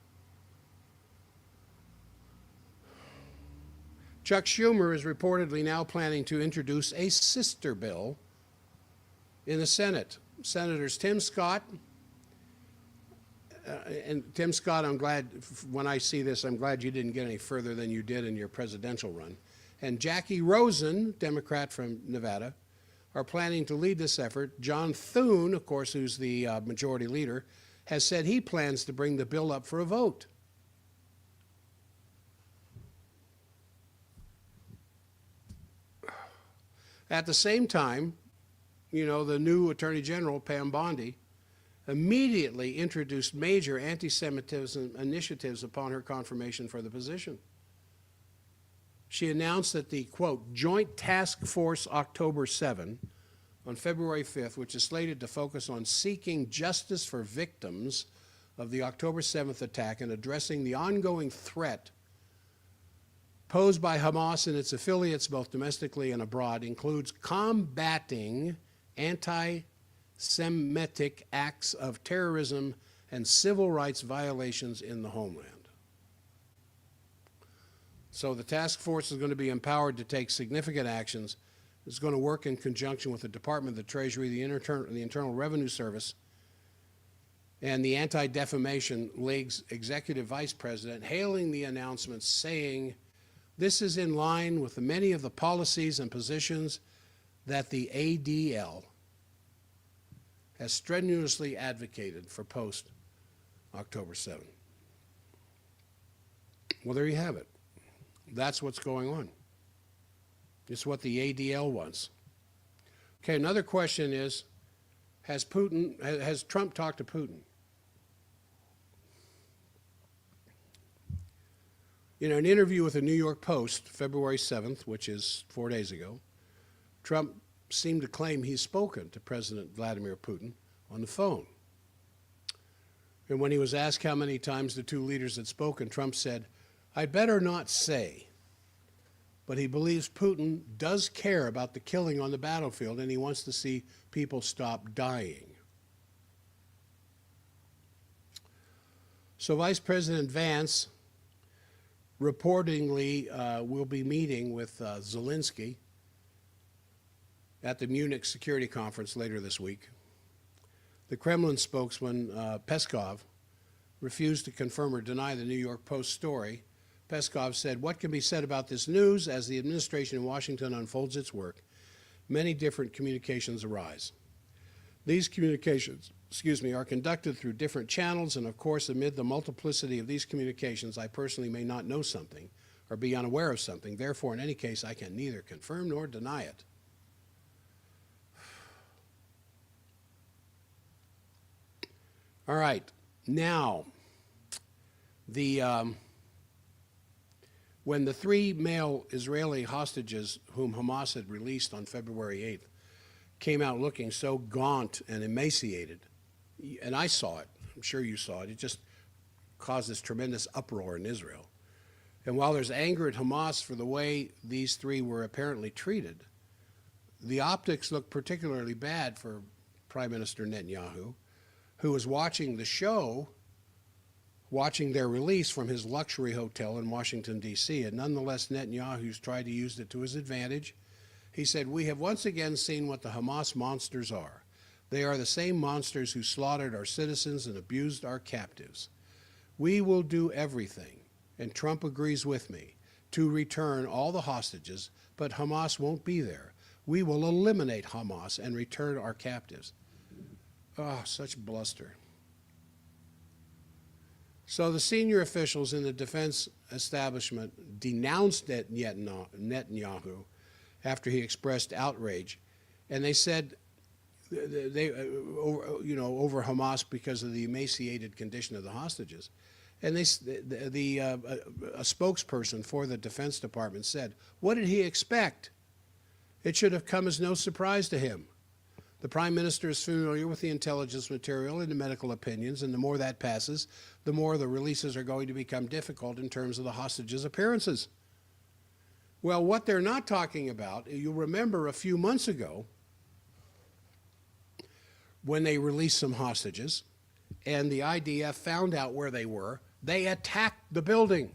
[SPEAKER 1] Chuck Schumer is reportedly now planning to introduce a sister bill in the Senate. Senators Tim Scott, I'm glad, when I see this, I'm glad you didn't get any further than you did in your presidential run. And Jackie Rosen, Democrat from Nevada, are planning to lead this effort. John Thune, of course, who's the majority leader, has said he plans to bring the bill up for a vote. At the same time, you know, the new Attorney General, Pam Bondi, immediately introduced major anti-Semitism initiatives upon her confirmation for the position. She announced that the, quote, Joint Task Force October 7 on February 5th, which is slated to focus on seeking justice for victims of the October 7th attack and addressing the ongoing threat posed by Hamas and its affiliates both domestically and abroad, includes combating anti-Semitic acts of terrorism and civil rights violations in the homeland. So the task force is going to be empowered to take significant actions. It's going to work in conjunction with the Department of the Treasury, the Internal Revenue Service, and the Anti-Defamation League's executive vice president, hailing the announcement, saying, this is in line with many of the policies and positions that the ADL has strenuously advocated for post-October 7. Well, there you have it. That's what's going on. It's what the ADL wants. Okay, another question is, has Trump talked to Putin? In an interview with the New York Post, February 7th, which is 4 days ago, Trump seemed to claim he's spoken to President Vladimir Putin on the phone. And when he was asked how many times the two leaders had spoken, Trump said, I'd better not say, but he believes Putin does care about the killing on the battlefield and he wants to see people stop dying. So Vice President Vance reportedly will be meeting with Zelensky at the Munich Security Conference later this week. The Kremlin spokesman, Peskov, refused to confirm or deny the New York Post story. Peskov said, what can be said about this news? As the administration in Washington unfolds its work, many different communications arise. These communications, are conducted through different channels, and of course, amid the multiplicity of these communications, I personally may not know something or be unaware of something. Therefore, in any case, I can neither confirm nor deny it. All right, now, when the three male Israeli hostages whom Hamas had released on February 8th came out looking so gaunt and emaciated, and I saw it, I'm sure you saw it, it just caused this tremendous uproar in Israel. And while there's anger at Hamas for the way these three were apparently treated, the optics look particularly bad for Prime Minister Netanyahu, who was watching the show, watching their release from his luxury hotel in Washington, D.C. And nonetheless, Netanyahu's tried to use it to his advantage, He said, "We have once again seen what the Hamas monsters are. They are the same monsters who slaughtered our citizens and abused our captives. We will do everything," and Trump agrees with me, "to return all the hostages, but Hamas won't be there. We will eliminate Hamas and return our captives." Oh, such bluster. So the senior officials in the defense establishment denounced Netanyahu after he expressed outrage, and they said over Hamas because of the emaciated condition of the hostages. And a spokesperson for the Defense Department said, "What did he expect? It should have come as no surprise to him. The Prime Minister is familiar with the intelligence material and the medical opinions, and the more that passes, the more the releases are going to become difficult in terms of the hostages' appearances." Well, what they're not talking about, you'll remember a few months ago when they released some hostages and the IDF found out where they were, they attacked the building.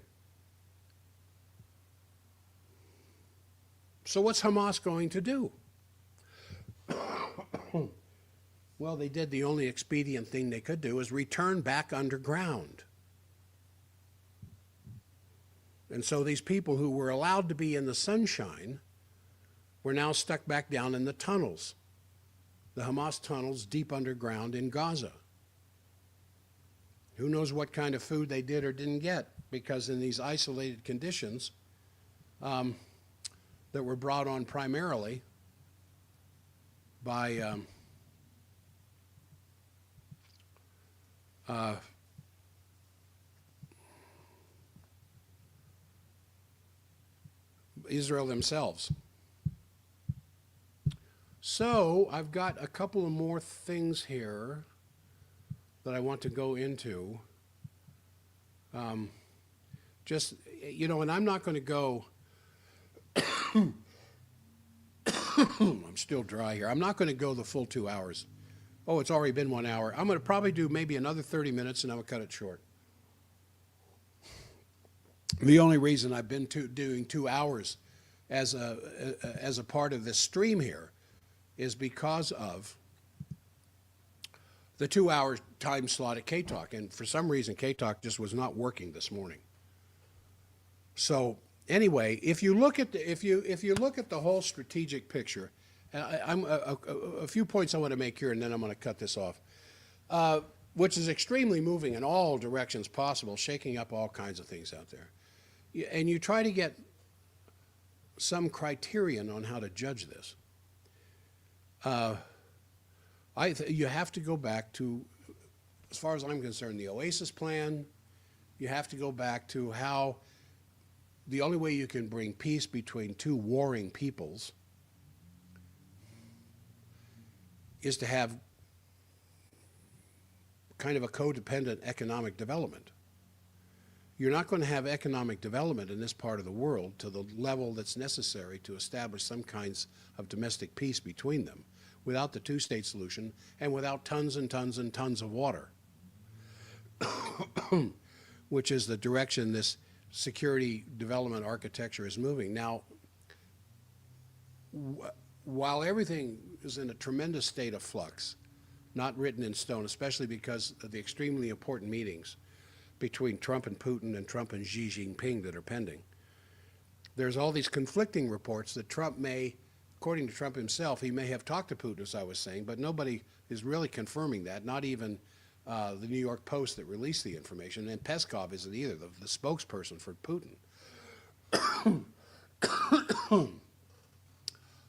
[SPEAKER 1] So what's Hamas going to do? Well, they did the only expedient thing they could do, is return back underground. And so these people who were allowed to be in the sunshine were now stuck back down in the tunnels, the Hamas tunnels deep underground in Gaza. Who knows what kind of food they did or didn't get, because in these isolated conditions that were brought on primarily by Israel themselves. So I've got a couple of more things here that I want to go into. Just, and I'm not going to go, I'm still dry here. I'm not going to go the full 2 hours. Oh, it's already been 1 hour. I'm going to probably do maybe another 30 minutes and I'm going to cut it short. The only reason I've been doing 2 hours as a part of this stream here is because of the 2 hour time slot at K-Talk, and for some reason K-Talk just was not working this morning. So anyway, if you look at the whole strategic picture, I'm a few points I want to make here, and then I'm going to cut this off, which is extremely moving in all directions possible, shaking up all kinds of things out there. And you try to get some criterion on how to judge this. You have to go back to, as far as I'm concerned, the Oasis Plan. You have to go back to how the only way you can bring peace between two warring peoples is to have kind of a codependent economic development. You're not going to have economic development in this part of the world to the level that's necessary to establish some kinds of domestic peace between them without the two-state solution and without tons and tons and tons of water, which is the direction this security development architecture is moving. Now, while everything is in a tremendous state of flux, not written in stone, especially because of the extremely important meetings between Trump and Putin and Trump and Xi Jinping that are pending, there's all these conflicting reports that Trump may, according to Trump himself, he may have talked to Putin, as I was saying, but nobody is really confirming that, not even the New York Post that released the information, and Peskov isn't either, the spokesperson for Putin.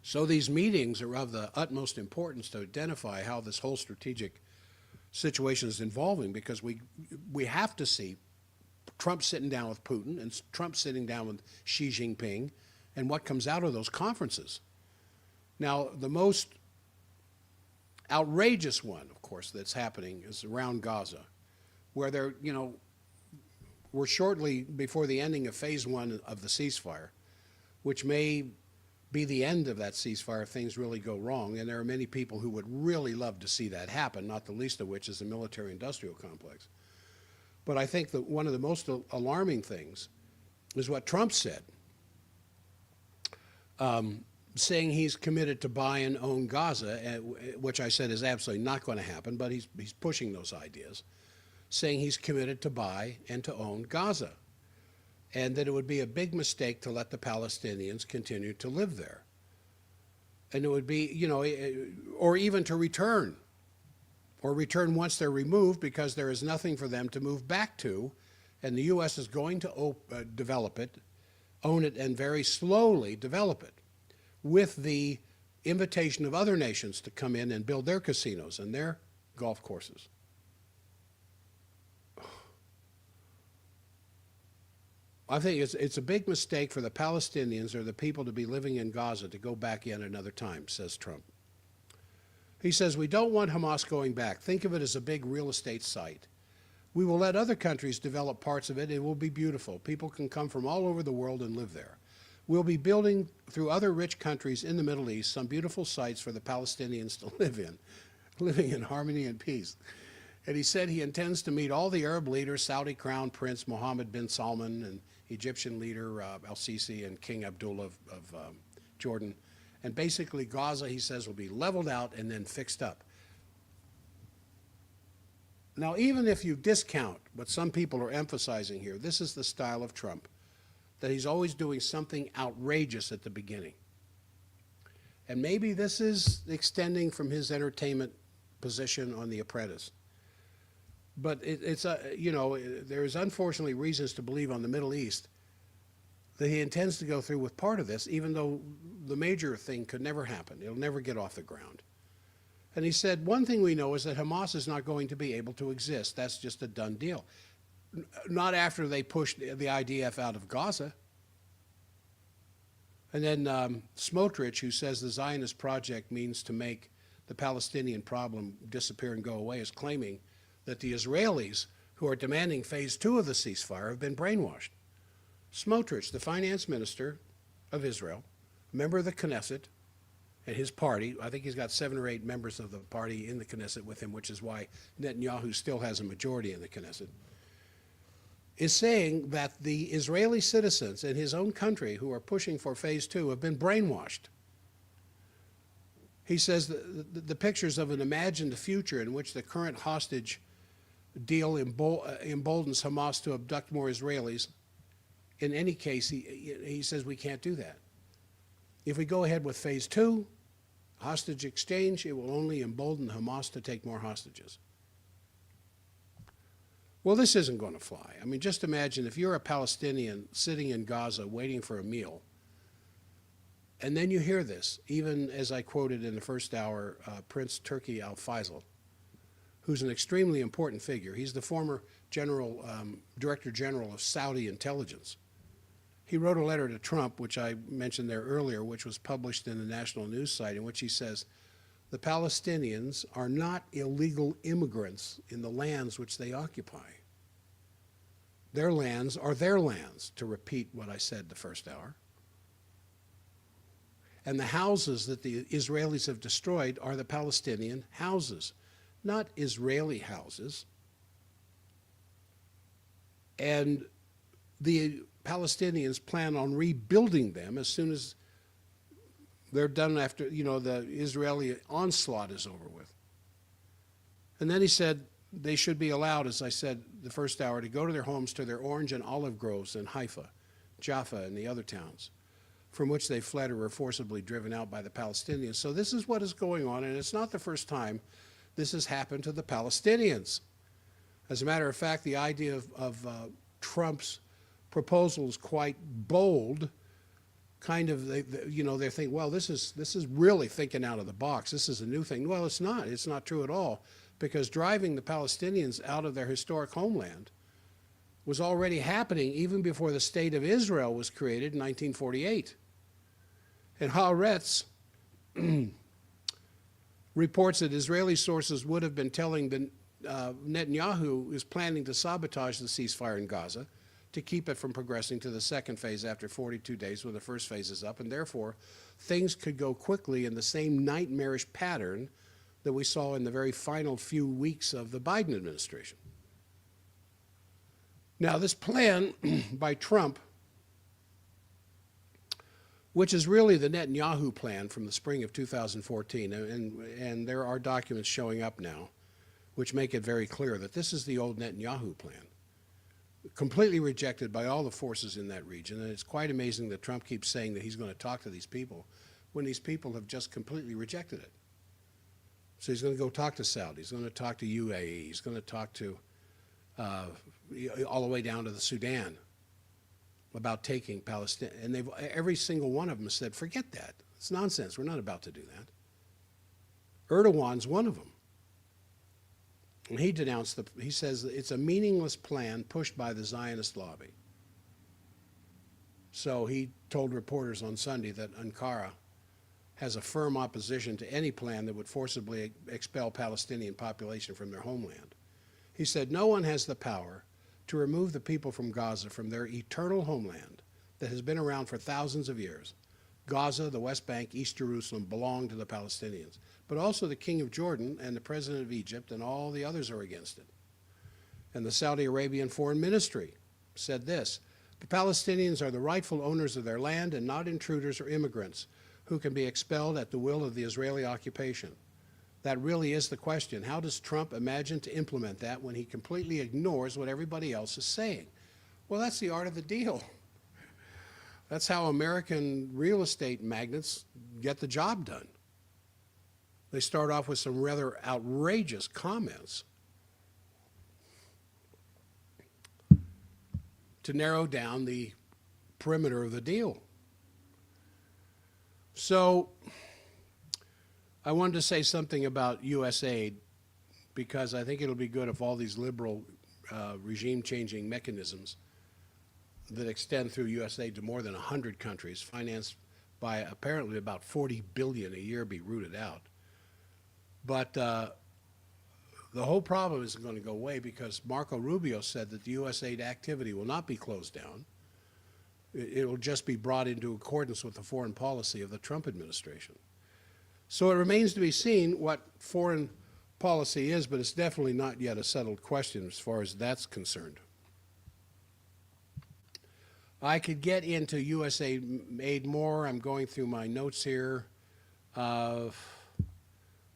[SPEAKER 1] So these meetings are of the utmost importance to identify how this whole strategic situation is evolving, because we have to see Trump sitting down with Putin and Trump sitting down with Xi Jinping and what comes out of those conferences. Now, the most outrageous one, of course, that's happening is around Gaza, where we're shortly before the ending of phase 1 of the ceasefire, which may be the end of that ceasefire if things really go wrong. And there are many people who would really love to see that happen, not the least of which is the military-industrial complex. But I think that one of the most alarming things is what Trump said. saying he's committed to buy and own Gaza, which I said is absolutely not going to happen, but he's pushing those ideas, saying he's committed to buy and to own Gaza, and that it would be a big mistake to let the Palestinians continue to live there. And it would be, you know, or even to return, or return once they're removed, because there is nothing for them to move back to, and the U.S. is going to develop it, own it, and very slowly develop it, with the invitation of other nations to come in and build their casinos and their golf courses. I think it's a big mistake for the Palestinians or the people to be living in Gaza to go back in another time, says Trump. He says, we don't want Hamas going back. Think of it as a big real estate site. We will let other countries develop parts of it. It will be beautiful. People can come from all over the world and live there. We'll be building, through other rich countries in the Middle East, some beautiful sites for the Palestinians to live in, living in harmony and peace. And he said he intends to meet all the Arab leaders, Saudi Crown Prince Mohammed bin Salman, and Egyptian leader al-Sisi, and King Abdullah of Jordan. And basically Gaza, he says, will be leveled out and then fixed up. Now, even if you discount what some people are emphasizing here, this is the style of Trump, that he's always doing something outrageous at the beginning. And maybe this is extending from his entertainment position on The Apprentice. But it's you know, there's unfortunately reasons to believe on the Middle East that he intends to go through with part of this, even though the major thing could never happen. It'll never get off the ground. And he said, one thing we know is that Hamas is not going to be able to exist. That's just a done deal. Not after they pushed the IDF out of Gaza. And then Smotrich, who says the Zionist project means to make the Palestinian problem disappear and go away, is claiming that the Israelis, who are demanding phase 2 of the ceasefire, have been brainwashed. Smotrich, the finance minister of Israel, member of the Knesset, and his party, I think he's got 7 or 8 members of the party in the Knesset with him, which is why Netanyahu still has a majority in the Knesset, is saying that the Israeli citizens in his own country who are pushing for phase 2 have been brainwashed. He says the pictures of an imagined future in which the current hostage deal emboldens Hamas to abduct more Israelis. In any case, he says we can't do that. If we go ahead with phase 2, hostage exchange, it will only embolden Hamas to take more hostages. Well, this isn't going to fly. I mean, just imagine if you're a Palestinian sitting in Gaza waiting for a meal, and then you hear this, even as I quoted in the first hour, Prince Turki al-Faisal, who's an extremely important figure. He's the former Director General of Saudi intelligence. He wrote a letter to Trump, which I mentioned there earlier, which was published in the national news site, in which he says, the Palestinians are not illegal immigrants in the lands which they occupy. Their lands are their lands, to repeat what I said the first hour. And the houses that the Israelis have destroyed are the Palestinian houses, not Israeli houses. And the Palestinians plan on rebuilding them as soon as they're done, after, you know, the Israeli onslaught is over with. And then he said they should be allowed, as I said the first hour, to go to their homes, to their orange and olive groves in Haifa, Jaffa, and the other towns from which they fled or were forcibly driven out by the Palestinians. So this is what is going on, and it's not the first time this has happened to the Palestinians. As a matter of fact, the idea of Trump's proposal is quite bold. Kind of, you know, they think, well, this is really thinking out of the box. This is a new thing. Well, it's not. It's not true at all, because driving the Palestinians out of their historic homeland was already happening even before the State of Israel was created in 1948. And Haaretz reports that Israeli sources would have been telling Netanyahu is planning to sabotage the ceasefire in Gaza to keep it from progressing to the second phase after 42 days when the first phase is up, and therefore things could go quickly in the same nightmarish pattern that we saw in the very final few weeks of the Biden administration. Now, this plan by Trump which is really the Netanyahu plan from the spring of 2014. And there are documents showing up now which make it very clear that this is the old Netanyahu plan, completely rejected by all the forces in that region. And it's quite amazing that Trump keeps saying that he's going to talk to these people when these people have just completely rejected it. So he's going to go talk to Saudi, he's going to talk to UAE, he's going to talk to all the way down to the Sudan about taking Palestine. And every single one of them has said, forget that. It's nonsense. We're not about to do that. Erdogan's one of them. And he denounced he says it's a meaningless plan pushed by the Zionist lobby. So he told reporters on Sunday that Ankara has a firm opposition to any plan that would forcibly expel Palestinian population from their homeland. He said, no one has the power to remove the people from Gaza from their eternal homeland that has been around for thousands of years. Gaza, the West Bank, East Jerusalem belong to the Palestinians. But also the King of Jordan and the President of Egypt and all the others are against it. And the Saudi Arabian Foreign Ministry said this: the Palestinians are the rightful owners of their land and not intruders or immigrants who can be expelled at the will of the Israeli occupation. That really is the question. How does Trump imagine to implement that when he completely ignores what everybody else is saying? Well, that's the art of the deal. That's how American real estate magnates get the job done. They start off with some rather outrageous comments to narrow down the perimeter of the deal. So I wanted to say something about U.S. aid because I think it'll be good if all these liberal regime-changing mechanisms that extend through U.S. aid to more than 100 countries, financed by apparently about $40 billion a year, be rooted out. But the whole problem isn't going to go away because Marco Rubio said that the U.S. aid activity will not be closed down. It will just be brought into accordance with the foreign policy of the Trump administration. So it remains to be seen what foreign policy is, but it's definitely not yet a settled question as far as that's concerned. I could get into U.S. aid more. I'm going through my notes here of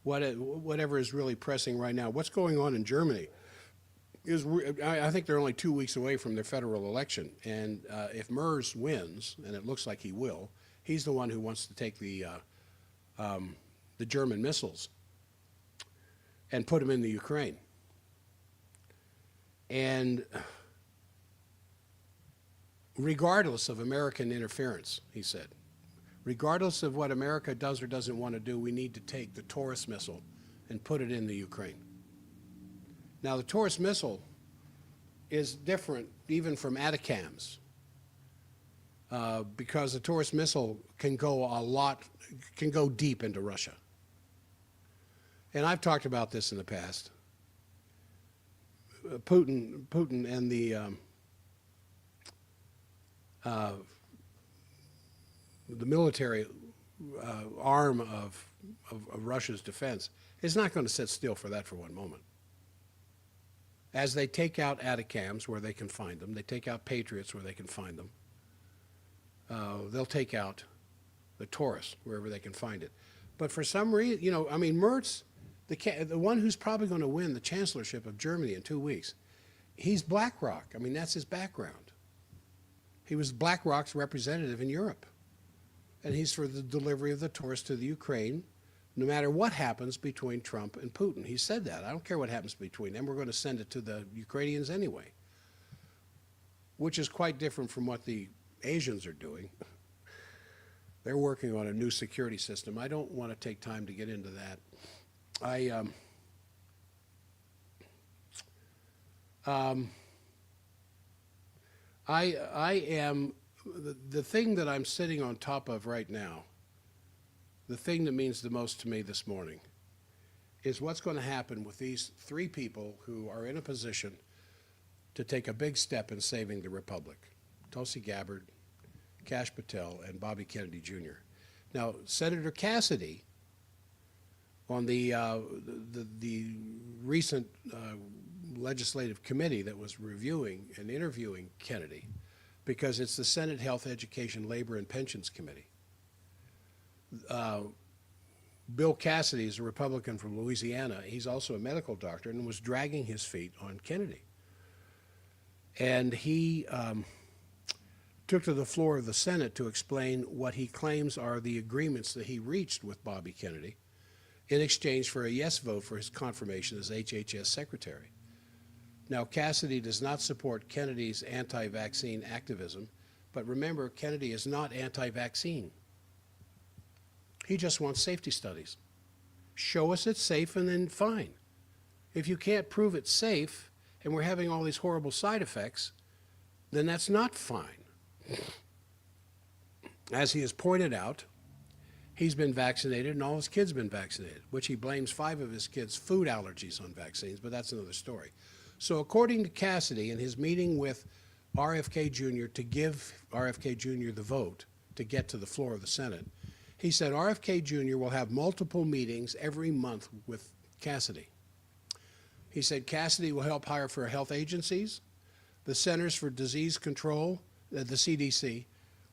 [SPEAKER 1] whatever is really pressing right now. What's going on in Germany is, I think they're only 2 weeks away from their federal election. And if Merz wins, and it looks like he will, he's the one who wants to take the German missiles and put them in the Ukraine. And regardless of American interference, he said, regardless of what America does or doesn't want to do, we need to take the Taurus missile and put it in the Ukraine. Now, the Taurus missile is different even from ATACMS because the Taurus missile can go deep into Russia. And I've talked about this in the past. Putin and the military arm of Russia's defense is not going to sit still for that for one moment. As they take out ATACMS where they can find them, they take out Patriots where they can find them, they'll take out the Taurus wherever they can find it. But for some reason, you know, I mean, Merz, the one who's probably going to win the chancellorship of Germany in 2 weeks, he's BlackRock. I mean, that's his background. He was BlackRock's representative in Europe. And he's for the delivery of the Taurus to the Ukraine, no matter what happens between Trump and Putin. He said that. I don't care what happens between them. We're going to send it to the Ukrainians anyway, which is quite different from what the Asians are doing. They're working on a new security system. I don't want to take time to get into that. I am, the thing that I'm sitting on top of right now, the thing that means the most to me this morning, is what's going to happen with these three people who are in a position to take a big step in saving the Republic: Tulsi Gabbard, Kash Patel, and Bobby Kennedy Jr. Now, Senator Cassidy, on the recent legislative committee that was reviewing and interviewing Kennedy, because it's the Senate Health, Education, Labor, and Pensions Committee, Bill Cassidy is a Republican from Louisiana. He's also a medical doctor and was dragging his feet on Kennedy. And he took to the floor of the Senate to explain what he claims are the agreements that he reached with Bobby Kennedy in exchange for a yes vote for his confirmation as HHS Secretary. Now, Cassidy does not support Kennedy's anti-vaccine activism, but remember, Kennedy is not anti-vaccine. He just wants safety studies. Show us it's safe and then fine. If you can't prove it's safe and we're having all these horrible side effects, then that's not fine. As he has pointed out, he's been vaccinated and all his kids have been vaccinated, which he blames 5 of his kids' food allergies on vaccines, but that's another story. So according to Cassidy, in his meeting with RFK Jr. to give RFK Jr. the vote to get to the floor of the Senate, he said RFK Jr. will have multiple meetings every month with Cassidy. He said Cassidy will help hire for health agencies. The Centers for Disease Control, the CDC,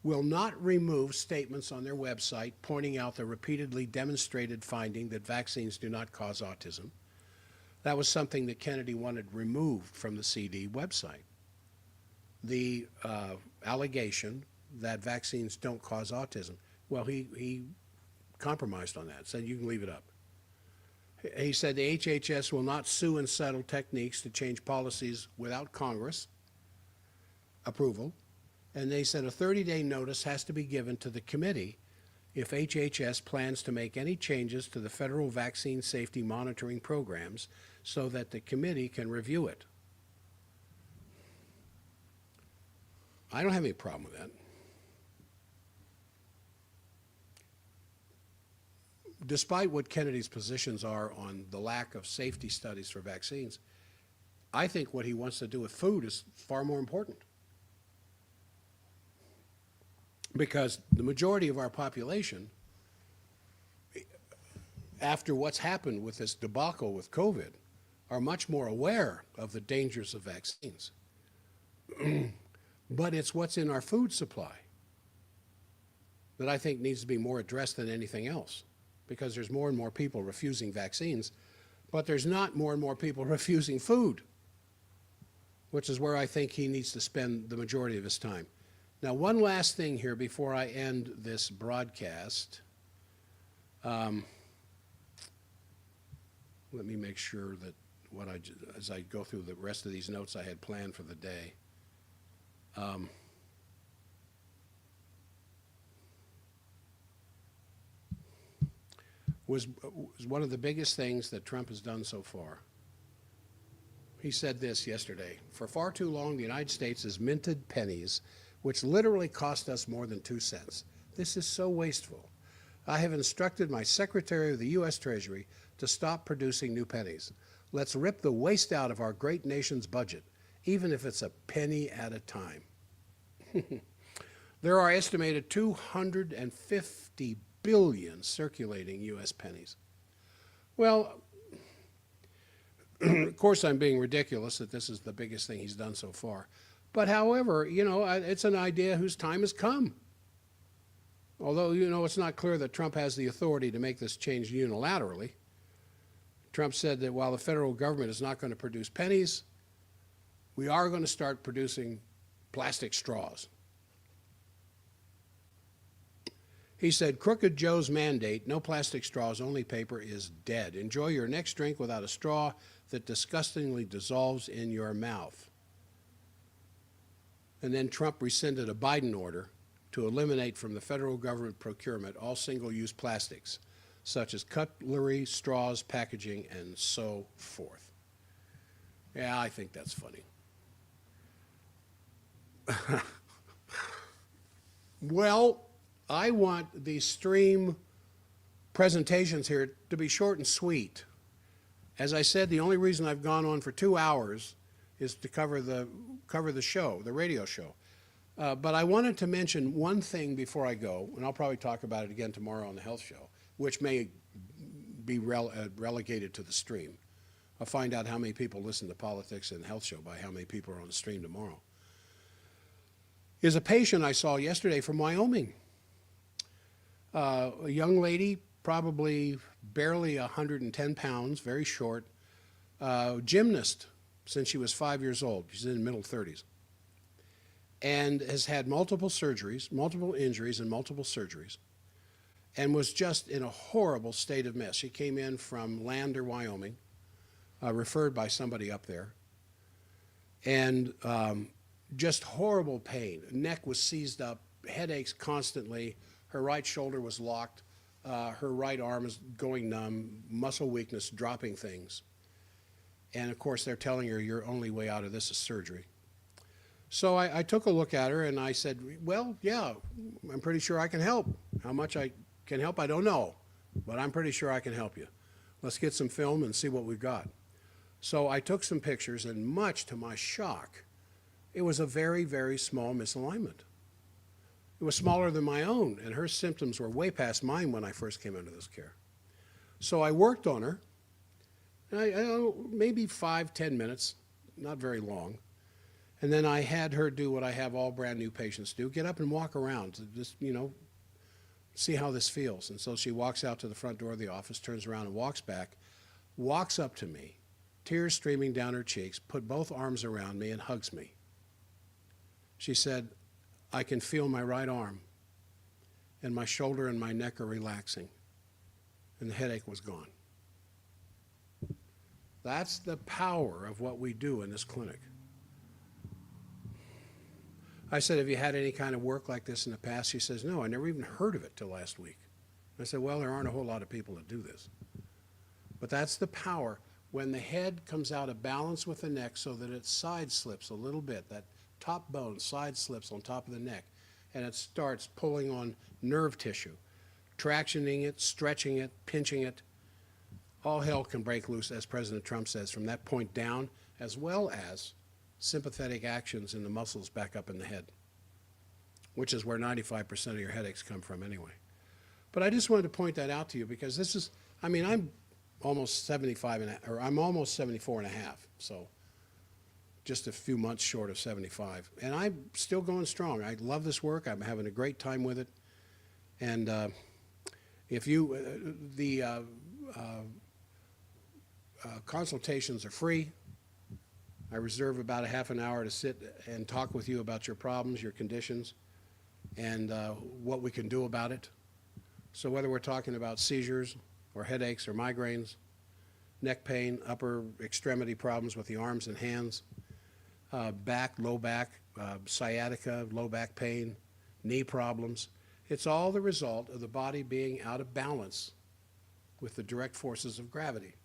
[SPEAKER 1] will not remove statements on their website pointing out the repeatedly demonstrated finding that vaccines do not cause autism. That was something that Kennedy wanted removed from the CD website. The allegation that vaccines don't cause autism. Well, he compromised on that, said you can leave it up. He said the HHS will not sue and settle techniques to change policies without Congress approval. And they said a 30-day notice has to be given to the committee if HHS plans to make any changes to the federal vaccine safety monitoring programs so that the committee can review it. I don't have any problem with that. Despite what Kennedy's positions are on the lack of safety studies for vaccines, I think what he wants to do with food is far more important. Because the majority of our population, after what's happened with this debacle with COVID, are much more aware of the dangers of vaccines. But it's what's in our food supply that I think needs to be more addressed than anything else, because there's more and more people refusing vaccines, but there's not more and more people refusing food, which is where I think he needs to spend the majority of his time. Now, one last thing here before I end this broadcast. Let me make sure that as I go through the rest of these notes I had planned for the day. Was one of the biggest things that Trump has done so far. He said this yesterday: for far too long, the United States has minted pennies, which literally cost us more than 2 cents. This is so wasteful. I have instructed my Secretary of the U.S. Treasury to stop producing new pennies. Let's rip the waste out of our great nation's budget, even if it's a penny at a time. There are estimated 250 billion circulating U.S. pennies. Well, of course I'm being ridiculous that this is the biggest thing he's done so far. But however, you know, it's an idea whose time has come. Although, you know, it's not clear that Trump has the authority to make this change unilaterally. Trump said that while the federal government is not going to produce pennies, we are going to start producing plastic straws. He said, Crooked Joe's mandate, no plastic straws, only paper, is dead. Enjoy your next drink without a straw that disgustingly dissolves in your mouth. And then Trump rescinded a Biden order to eliminate from the federal government procurement all single-use plastics, such as cutlery, straws, packaging, and so forth. Yeah, I think that's funny. Well, I want these stream presentations here to be short and sweet. As I said, the only reason I've gone on for 2 hours is to cover the show, the radio show. But I wanted to mention one thing before I go, and I'll probably talk about it again tomorrow on the health show, which may be relegated to the stream. I'll find out how many people listen to politics and health show by how many people are on the stream tomorrow. Is a patient I saw yesterday from Wyoming. A young lady, probably barely 110 pounds, very short, gymnast since she was 5 years old. She's in the middle 30s. And has had multiple surgeries, multiple injuries, and multiple surgeries, and was just in a horrible state of mess. She came in from Lander, Wyoming, referred by somebody up there, and just horrible pain. Neck was seized up, headaches constantly. Her right shoulder was locked. Her right arm is going numb, muscle weakness, dropping things. And of course, they're telling her your only way out of this is surgery. So I took a look at her and I said, well, yeah, I'm pretty sure I can help. How much I can help, I don't know, but I'm pretty sure I can help you. Let's get some film and see what we've got. So I took some pictures, and much to my shock, it was a very, very small misalignment. It was smaller than my own, and her symptoms were way past mine when I first came into this care. So I worked on her, maybe 5-10 minutes, not very long. And then I had her do what I have all brand new patients do, get up and walk around to just, see how this feels. And so she walks out to the front door of the office, turns around and walks back, walks up to me, tears streaming down her cheeks, put both arms around me and hugs me. She said, I can feel my right arm, and my shoulder and my neck are relaxing, and the headache was gone. That's the power of what we do in this clinic. I said, have you had any kind of work like this in the past? She says, no, I never even heard of it till last week. I said, well, there aren't a whole lot of people that do this. But that's the power. When the head comes out of balance with the neck so that it side slips a little bit, that top bone side slips on top of the neck, and it starts pulling on nerve tissue, tractioning it, stretching it, pinching it, all hell can break loose, as President Trump says, from that point down, as well as sympathetic actions in the muscles back up in the head, which is where 95% of your headaches come from anyway. But I just wanted to point that out to you because this is, I'm almost 75 and or I'm almost 74 and a half, so just a few months short of 75, and I'm still going strong. I love this work. I'm having a great time with it, and if you consultations are free. I reserve about a half an hour to sit and talk with you about your problems, your conditions, and what we can do about it. So whether we're talking about seizures or headaches or migraines, neck pain, upper extremity problems with the arms and hands, back, low back, sciatica, low back pain, knee problems, it's all the result of the body being out of balance with the direct forces of gravity.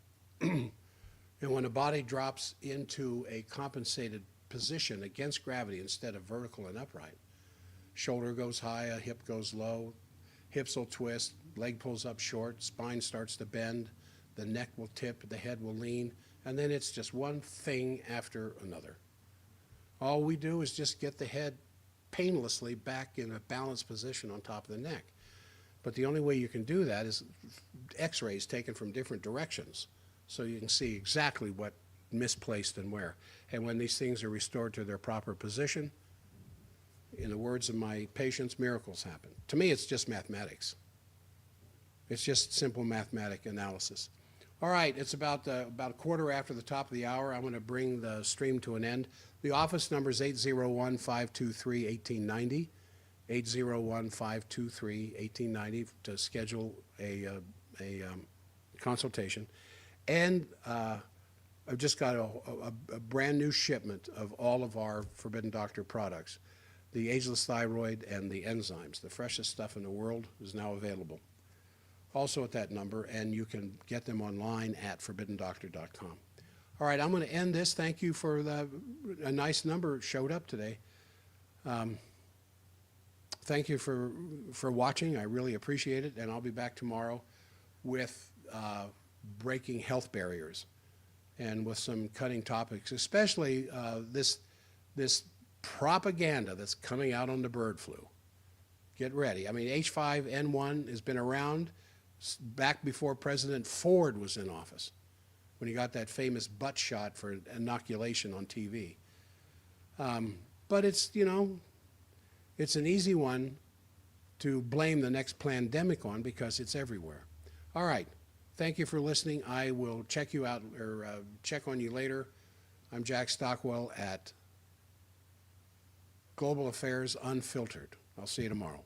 [SPEAKER 1] And when a body drops into a compensated position against gravity instead of vertical and upright, shoulder goes high, a hip goes low, hips will twist, leg pulls up short, spine starts to bend, the neck will tip, the head will lean, and then it's just one thing after another. All we do is just get the head painlessly back in a balanced position on top of the neck. But the only way you can do that is x-rays taken from different directions, so you can see exactly what misplaced and where. And when these things are restored to their proper position, in the words of my patients, miracles happen. To me, it's just mathematics. It's just simple mathematic analysis. All right, it's about a quarter after the top of the hour. I'm going to bring the stream to an end. The office number is 801-523-1890, 801-523-1890 to schedule a consultation. And I've just got a brand new shipment of all of our Forbidden Doctor products. The ageless thyroid and the enzymes, the freshest stuff in the world, is now available. Also at that number, and you can get them online at forbiddendoctor.com. All right, I'm going to end this. Thank you for a nice number showed up today. Thank you for watching. I really appreciate it, and I'll be back tomorrow with breaking health barriers and with some cutting topics, especially this propaganda that's coming out on the bird flu. Get ready. I mean, H5N1 has been around back before President Ford was in office, when he got that famous butt shot for inoculation on TV. But it's, it's an easy one to blame the next pandemic on because it's everywhere. All right. Thank you for listening. I will check you out or check on you later. I'm Jack Stockwell at Global Affairs Unfiltered. I'll see you tomorrow.